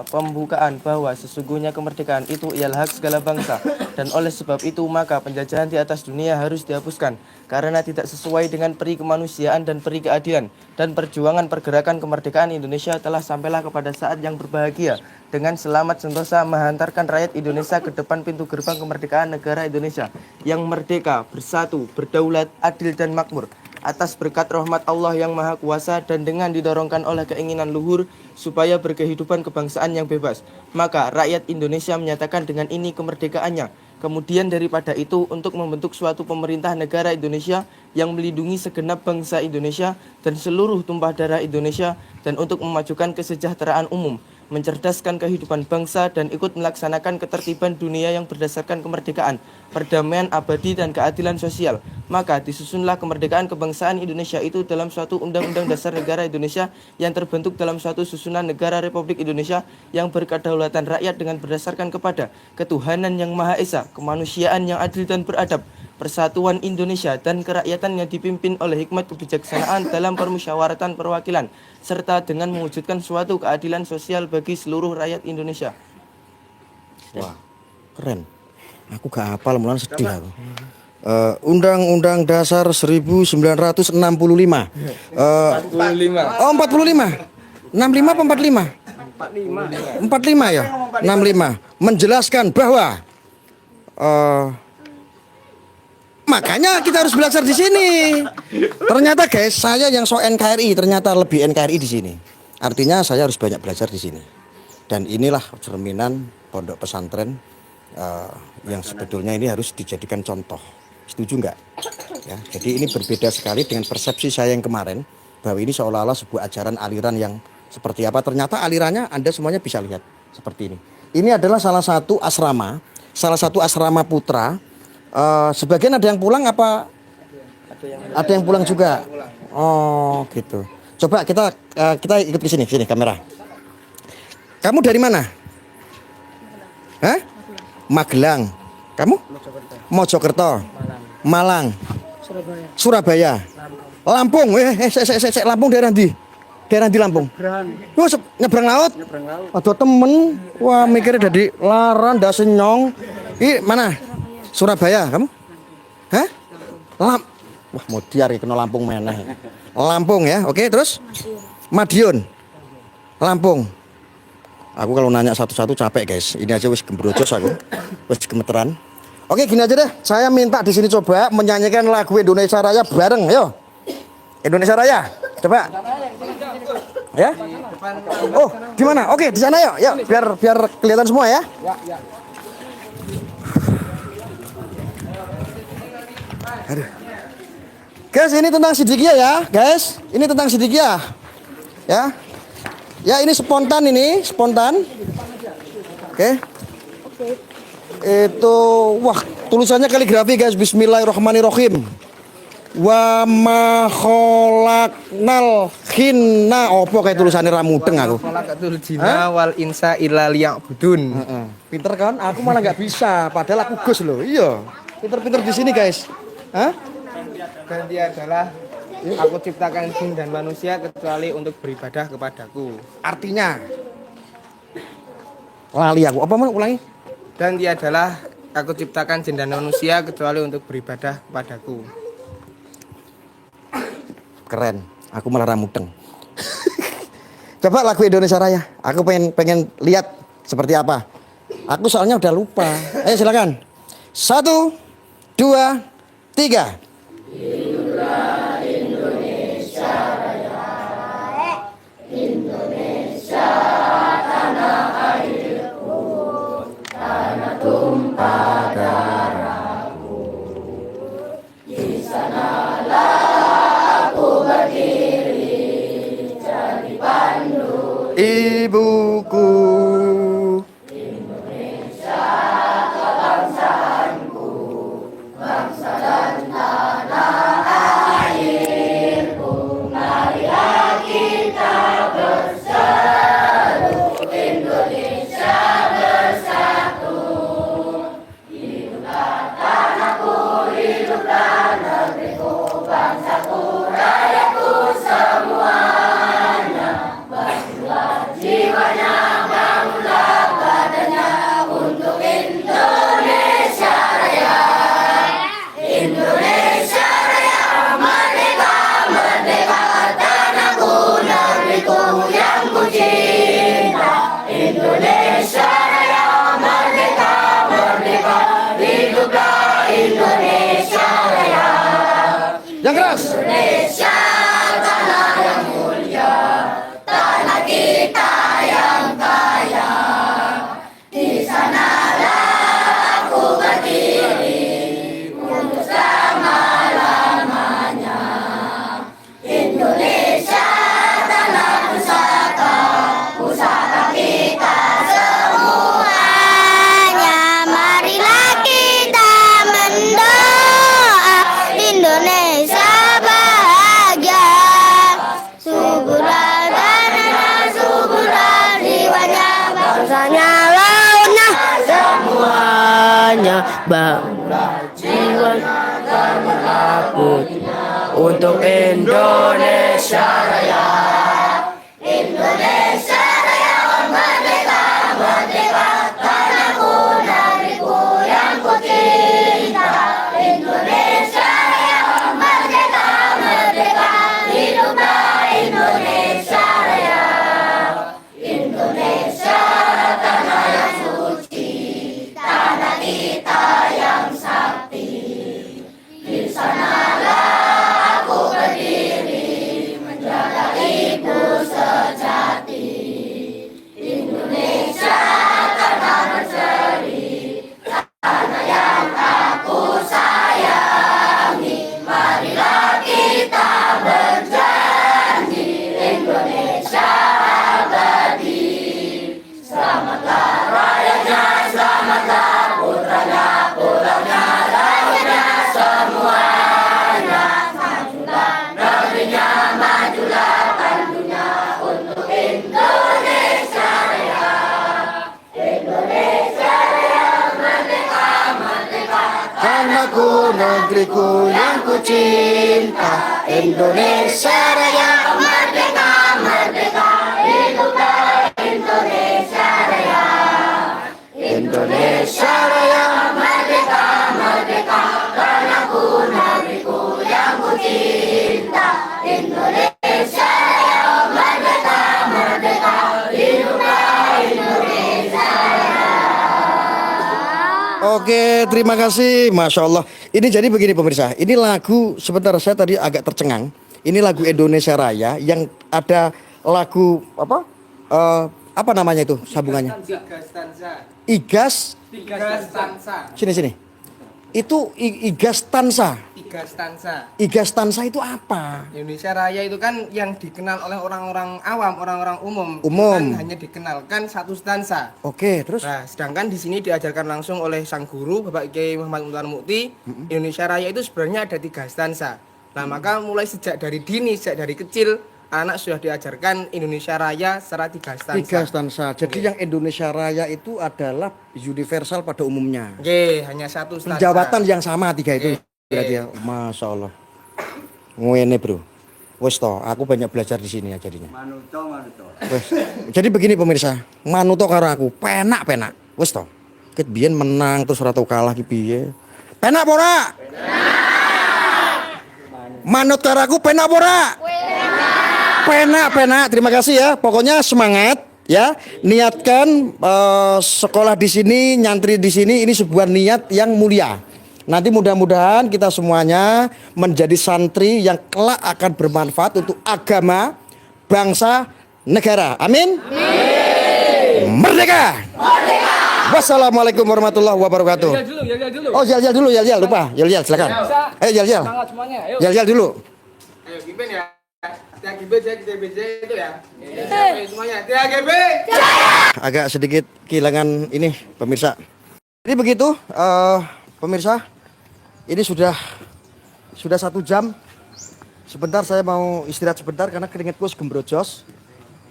[SPEAKER 3] Pembukaan bahwa sesungguhnya kemerdekaan itu ialah hak segala bangsa, dan oleh sebab itu maka penjajahan di atas dunia harus dihapuskan karena tidak sesuai dengan peri kemanusiaan dan peri keadilan, dan perjuangan pergerakan kemerdekaan Indonesia telah sampailah kepada saat yang berbahagia dengan selamat sentosa menghantarkan rakyat Indonesia ke depan pintu gerbang kemerdekaan negara Indonesia yang merdeka, bersatu, berdaulat, adil dan makmur atas berkat rahmat Allah yang Maha Kuasa, dan dengan didorongkan oleh keinginan luhur supaya berkehidupan kebangsaan yang bebas. Maka rakyat Indonesia menyatakan dengan ini kemerdekaannya. Kemudian daripada itu untuk membentuk suatu pemerintah negara Indonesia yang melindungi segenap bangsa Indonesia dan seluruh tumpah darah Indonesia, dan untuk memajukan kesejahteraan umum, mencerdaskan kehidupan bangsa, dan ikut melaksanakan ketertiban dunia yang berdasarkan kemerdekaan, perdamaian abadi dan keadilan sosial. Maka disusunlah kemerdekaan kebangsaan Indonesia itu dalam suatu Undang-Undang Dasar Negara Indonesia yang terbentuk dalam suatu susunan negara Republik Indonesia yang berkedaulatan rakyat dengan berdasarkan kepada ketuhanan yang Maha Esa, kemanusiaan yang adil dan beradab, persatuan Indonesia, dan kerakyatan yang dipimpin oleh hikmat kebijaksanaan dalam permusyawaratan perwakilan, serta dengan mewujudkan suatu keadilan sosial bagi seluruh rakyat Indonesia.
[SPEAKER 1] Wah, keren. Aku gak hafal, mulai sedih aku. Undang-Undang Dasar 1965.
[SPEAKER 3] 45.
[SPEAKER 1] Oh, 45. 65 apa 45? 45 ya? 65. Menjelaskan bahwa makanya kita harus belajar di sini. Ternyata guys, saya yang so NKRI ternyata lebih NKRI di sini. Artinya saya harus banyak belajar di sini. Dan inilah cerminan pondok pesantren yang sebetulnya ini harus dijadikan contoh. Setuju nggak? Ya, jadi ini berbeda sekali dengan persepsi saya yang kemarin bahwa ini seolah-olah sebuah ajaran aliran yang seperti apa. Ternyata alirannya Anda semuanya bisa lihat seperti ini. Ini adalah salah satu asrama putra. Sebagian ada yang pulang apa? Ada yang pulang juga. Oh, gitu. Coba kita ikut ke sini kamera. Kamu dari mana? Hah? Magelang. Kamu? Mojokerto. Malang. Surabaya. Lampung. Lampung daerah ndi? Daerah di Lampung. Wah, nyebrang laut. Aduh temen. Wah, mikirnya dari Laran, dah Senyong. Ih, mana? Surabaya, kamu? Hah? Wah, mau diari kena Lampung meneh. Lampung ya. Oke, terus? Madiun. Lampung. Aku kalau nanya satu-satu capek, guys. Ini aja wis gembrojos aku. Wis gemeteran. Oke, gini aja deh. Saya minta di sini coba menyanyikan lagu Indonesia Raya bareng, ayo. Indonesia Raya. Coba. Ya? Oh, di mana? Oke, di sana yuk. Yuk, biar kelihatan semua ya. Aduh. Guys, ini tentang Sidikiyah ya, guys. Ini tentang Sidikiyah. Ya. Ya, ini spontan ini, spontan. Oke. Itu wah, tulisannya kaligrafi, guys. Bismillahirrahmanirrahim. Wa ma khalaqnal jinna, opo kayak tulisannya ramudeng aku.
[SPEAKER 3] Khalaqatul jinna wal insa illa liya'budun.
[SPEAKER 1] Pinter kan? Aku malah nggak bisa, padahal aku Gus loh. Iya. Pinter-pinter di sini, guys. Hah?
[SPEAKER 3] Dan dia adalah aku ciptakan jin dan manusia kecuali untuk beribadah kepadaku.
[SPEAKER 1] Artinya lali aku. Apa mau ulangi?
[SPEAKER 3] Dan dia adalah aku ciptakan jin dan manusia kecuali untuk beribadah kepadaku.
[SPEAKER 1] Keren. Aku malah ramudeng. Coba lagu Indonesia Raya. Aku pengen lihat seperti apa. Aku soalnya udah lupa. Ayo silakan. 1, 2, 3. Hiduplah Indonesia Raya. Indonesia tanah airku, tanah tumpah darahku. Di sanalah aku berdiri jadi pandu ibuku. Indonesia kebangsaanku, bangsa dan tanah airku. Marilah kita bersatu, Indonesia bersatu. Hiduplah tanahku, hiduplah negeriku, bangsaku, rakyatku semuanya. Bangunlah jiwanya, bangunlah badannya untuk Indonesia Raya. Indonesia Raya, merdeka, merdeka, tanahku, negeriku yang ku cinta. Indonesia Raya, merdeka, merdeka, hiduplah Indonesia Raya. Yang keras. Indonesia tanah yang mulia, tanah kita yang kaya. Di sanalah aku berdiri untuk selama-lamanya. Indonesia tanah pusaka, pusaka kita semuanya. Marilah kita mendoa Indonesia bahagia. Suburlah tanahnya, suburlah jiwanya, bangsanya, lautnya, semuanya. Bangsa jiwanya, gemerlap putihnya untuk Indonesia Raya. Indonesia Raya, merdeka, merdeka, tanahku, negeriku yang ku cinta. Indonesia Raya, merdeka, merdeka, hiduplah Indonesia Raya. Indonesia tanah yang suci, tanah kita yang sakti. Di sanalah aku berdiri menjaga ibu sejati. Indonesia tanah berseri, tanah yang aku sayangi. Marilah kita berjanji Indonesia abadi. Selamatlah rakyatnya, selamatlah putranya, pulaunya, lautnya, semuanya. Majulah negerinya, majulah tandunya untuk Indonesia Raya. Indonesia Raya, merdeka, merdeka, tanahku, negeriku yang ku cinta. Indonesia Raya, merdeka, merdeka. Oke, terima kasih, Masya Allah. Ini jadi begini pemirsa, ini lagu sebentar saya tadi agak tercengang. Ini lagu Indonesia Raya yang ada lagu apa namanya itu sambungannya? Igas Tansa. Sini. Itu Igas Tansa. Igas Tansa itu apa?
[SPEAKER 3] Indonesia Raya itu kan yang dikenal oleh orang-orang awam, orang-orang umum.
[SPEAKER 1] Umum.
[SPEAKER 3] Kan hanya dikenalkan satu stansa.
[SPEAKER 1] Oke, terus?
[SPEAKER 3] Nah, sedangkan di sini diajarkan langsung oleh sang guru Bapak Kiai Muhammad Muhtar Mukti, Indonesia Raya itu sebenarnya ada 3 stansa. Nah, maka mulai sejak dari dini, sejak dari kecil, anak sudah diajarkan Indonesia Raya secara 3 stansa.
[SPEAKER 1] 3 stansa. Jadi yang Indonesia Raya itu adalah universal pada umumnya.
[SPEAKER 3] Oke, hanya satu stansa.
[SPEAKER 1] Jabatan yang sama 3 itu. Berarti ya, Masya Allah. Ngene bro. Wes toh, aku banyak belajar di sini ya jadinya. Manuto. Wes. Jadi begini pemirsa, manuto karo aku, penak. Wes toh. Ket biyen menang terus ora tau kalah ki piye. Penak apa ora? Manut karo aku penak apa ora? Penak. Terima kasih ya. Pokoknya semangat ya. Niatkan sekolah di sini, nyantri di sini ini sebuah niat yang mulia. Nanti mudah-mudahan kita semuanya menjadi santri yang kelak akan bermanfaat untuk agama, bangsa, negara. Amin. Merdeka. Wassalamualaikum warahmatullahi wabarakatuh. Oh, yal dulu, lupa. Yal, silakan. Ayo yal. Yal dulu.
[SPEAKER 3] Ayo Giben ya. THGB itu ya. Semuanya THGB.
[SPEAKER 1] Agak sedikit kehilangan ini pemirsa. Jadi begitu pemirsa. Ini sudah 1 jam. Sebentar saya mau istirahat sebentar karena keringetku gembrojos.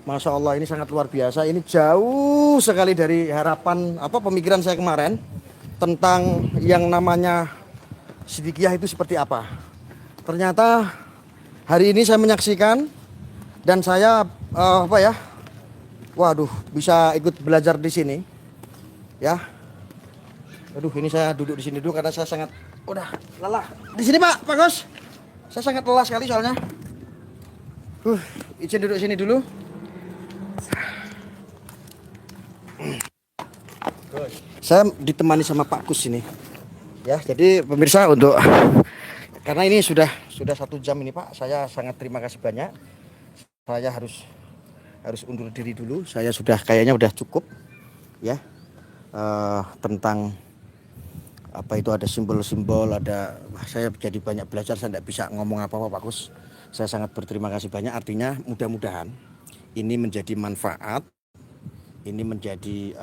[SPEAKER 1] Masya Allah ini sangat luar biasa. Ini jauh sekali dari harapan pemikiran saya kemarin tentang yang namanya Sidikiyah itu seperti apa. Ternyata hari ini saya menyaksikan dan saya bisa ikut belajar di sini. Ya. Aduh, ini saya duduk di sini dulu karena saya sangat udah lelah. Di sini Pak Gus. Saya sangat lelah sekali soalnya. Izin duduk sini dulu. Saya ditemani sama Pak Gus ini. Ya, jadi pemirsa karena ini sudah 1 jam ini Pak, saya sangat terima kasih banyak. Saya harus undur diri dulu. Saya kayaknya udah cukup ya tentang apa itu ada simbol-simbol, saya jadi banyak belajar, saya tidak bisa ngomong apa-apa Pak Gus. Saya sangat berterima kasih banyak, artinya mudah-mudahan ini menjadi manfaat, ini menjadi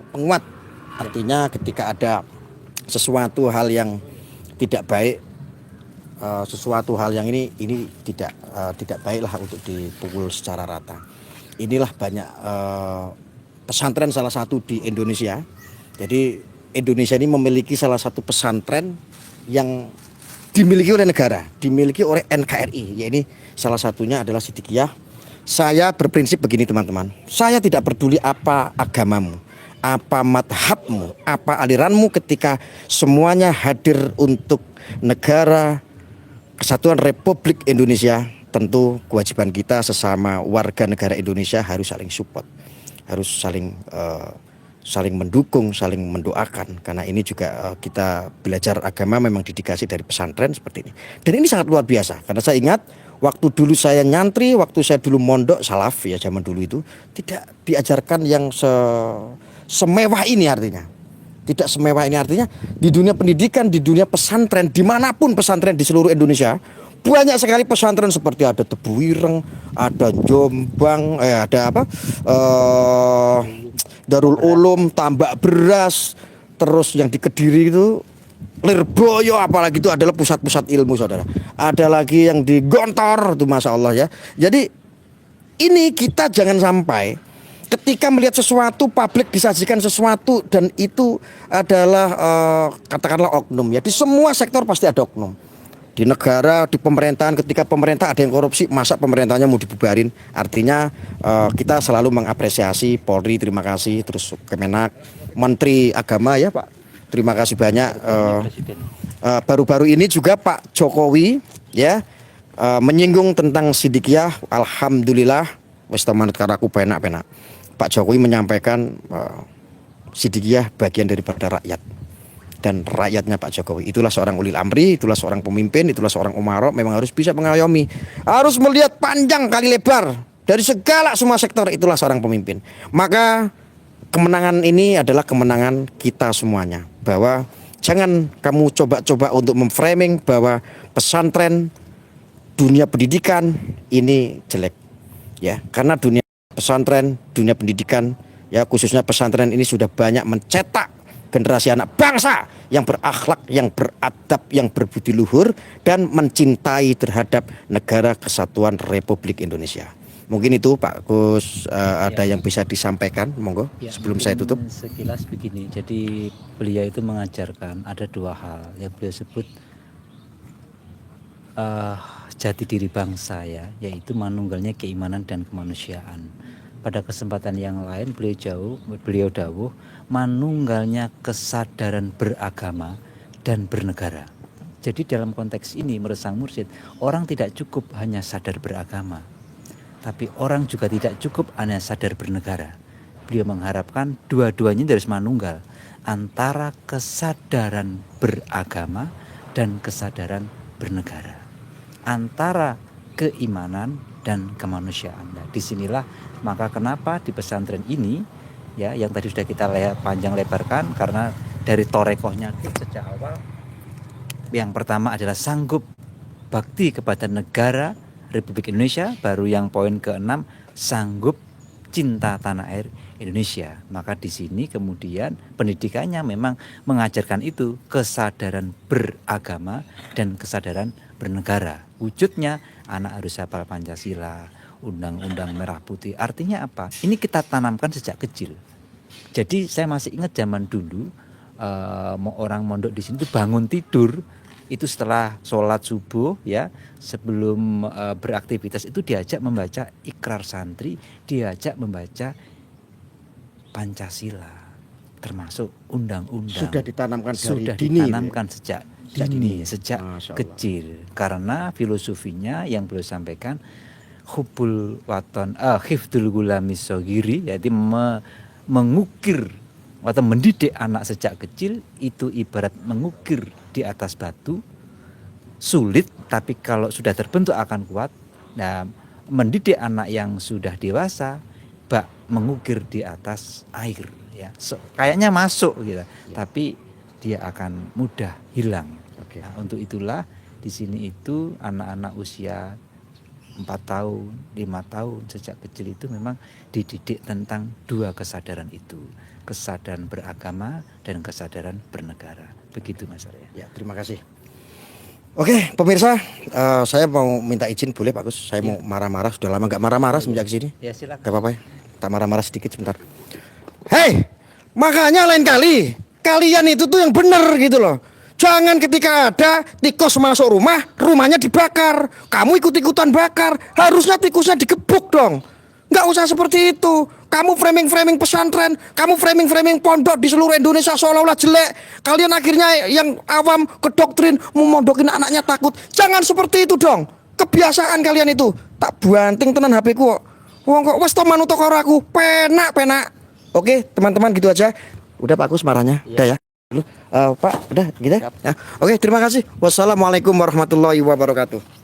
[SPEAKER 1] penguat. Artinya ketika ada sesuatu hal yang tidak baik, sesuatu hal yang ini tidak baiklah untuk dipukul secara rata. Inilah banyak pesantren salah satu di Indonesia. Jadi Indonesia ini memiliki salah satu pesantren yang dimiliki oleh negara, dimiliki oleh NKRI. Ya ini salah satunya adalah Sidikiyah. Saya berprinsip begini teman-teman. Saya tidak peduli apa agamamu, apa madhabmu, apa aliranmu, ketika semuanya hadir untuk negara Kesatuan Republik Indonesia, tentu kewajiban kita sesama warga negara Indonesia harus saling support, harus saling mendukung, saling mendoakan, karena ini juga kita belajar agama memang didikasi dari pesantren seperti ini. Dan ini sangat luar biasa karena saya ingat waktu dulu saya nyantri, waktu saya dulu mondok salaf ya zaman dulu itu tidak diajarkan yang semewah ini artinya. Tidak semewah ini artinya di dunia pendidikan, di dunia pesantren, dimanapun pesantren di seluruh Indonesia banyak sekali pesantren seperti ada Tebuireng, ada Jombang, Darul Ulum, Tambak Beras, terus yang di Kediri itu Lirboyo, apalagi itu adalah pusat-pusat ilmu saudara. Ada lagi yang di Gontor itu Masya Allah ya. Jadi ini kita jangan sampai ketika melihat sesuatu, publik disajikan sesuatu dan itu adalah katakanlah oknum ya. Di semua sektor pasti ada oknum. Di negara, di pemerintahan, ketika pemerintah ada yang korupsi, masa pemerintahnya mau dibubarin? Artinya kita selalu mengapresiasi Polri, terima kasih, terus Kemenak, Menteri Agama ya Pak, terima kasih banyak. Baru-baru ini juga Pak Jokowi ya menyinggung tentang Sidikiyah. Alhamdulillah, wis manut karaku penak-penak. Pak Jokowi menyampaikan Sidikiyah bagian daripada rakyat. dan rakyatnya Pak Jokowi. Itulah seorang ulil amri, itulah seorang pemimpin, itulah seorang umarok. Memang harus bisa mengayomi, harus melihat panjang kali lebar dari segala semua sektor. Itulah seorang pemimpin. Maka kemenangan ini adalah kemenangan kita semuanya. Bahwa jangan kamu coba-coba untuk memframing bahwa pesantren, dunia pendidikan ini jelek, ya. Karena dunia pesantren, dunia pendidikan, ya khususnya pesantren ini sudah banyak mencetak generasi anak bangsa yang berakhlak, yang beradab, yang berbudi luhur dan mencintai terhadap negara kesatuan Republik Indonesia. Mungkin itu Pak Gus, ada yang bisa disampaikan, monggo sebelum saya tutup.
[SPEAKER 6] Sekilas begini, jadi beliau itu mengajarkan ada dua hal yang beliau sebut jati diri bangsa, ya, yaitu manunggalnya keimanan dan kemanusiaan. Pada kesempatan yang lain beliau dawuh manunggalnya kesadaran beragama dan bernegara. Jadi dalam konteks ini menurut Sang Mursyid, orang tidak cukup hanya sadar beragama, tapi orang juga tidak cukup hanya sadar bernegara. Beliau mengharapkan dua-duanya harus manunggal antara kesadaran beragama dan kesadaran bernegara, antara keimanan dan kemanusiaan. Nah, disinilah maka kenapa di pesantren ini, ya, yang tadi sudah kita panjang lebarkan, karena dari torekohnya sejak awal, yang pertama adalah sanggup bakti kepada negara Republik Indonesia, baru yang poin ke-6 sanggup cinta tanah air Indonesia. Maka di sini kemudian pendidikannya memang mengajarkan itu, kesadaran beragama dan kesadaran bernegara. Wujudnya anak harus hafal Pancasila, Undang-Undang Merah Putih. Artinya apa? Ini kita tanamkan sejak kecil. Jadi saya masih ingat zaman dulu orang mondok di sini itu bangun tidur itu setelah sholat subuh, ya, sebelum beraktivitas itu diajak membaca Ikrar Santri, diajak membaca Pancasila, termasuk undang-undang.
[SPEAKER 1] Sudah ditanamkan dari
[SPEAKER 6] sudah
[SPEAKER 1] dini,
[SPEAKER 6] ditanamkan sejak dini, sejak
[SPEAKER 1] Masya Allah.
[SPEAKER 6] kecil. Karena filosofinya yang beliau sampaikan hubbul waton, hifdul gulamis sogiri, yaitu mengukir atau mendidik anak sejak kecil itu ibarat mengukir di atas batu, sulit, tapi kalau sudah terbentuk akan kuat. Nah, mendidik anak yang sudah dewasa bak mengukir di atas air, ya. Kayaknya masuk gitu, tapi dia akan mudah hilang. Nah, untuk itulah di sini itu anak-anak usia 4 tahun, 5 tahun sejak kecil itu memang dididik tentang dua kesadaran itu, kesadaran beragama dan kesadaran bernegara. Begitu Mas Arya.
[SPEAKER 1] Ya, terima kasih. Oke, pemirsa, saya mau minta izin boleh Pak Gus? Saya mau marah-marah, sudah lama nggak marah-marah semenjak sini.
[SPEAKER 6] Ya silakan.
[SPEAKER 1] Gak apa-apa ya, tak marah-marah sedikit sebentar. Hei, makanya lain kali kalian itu tuh yang bener gitu loh. Jangan ketika ada tikus masuk rumah, rumahnya dibakar, kamu ikut-ikutan bakar. Harusnya tikusnya digebuk dong. Nggak usah seperti itu. Kamu framing-framing pesantren, kamu framing-framing pondok di seluruh Indonesia seolah-olah jelek. Kalian akhirnya yang awam ke doktrin memondokin anaknya takut. Jangan seperti itu dong. Kebiasaan kalian itu. Tak banting tenan HP ku kok. Wong kok wes to manut karo aku. Penak. Oke, teman-teman gitu aja. Udah Pak Gus marahnya. Udah ya. Pak, udah gitu ya. Oke, terima kasih. Wassalamualaikum warahmatullahi wabarakatuh.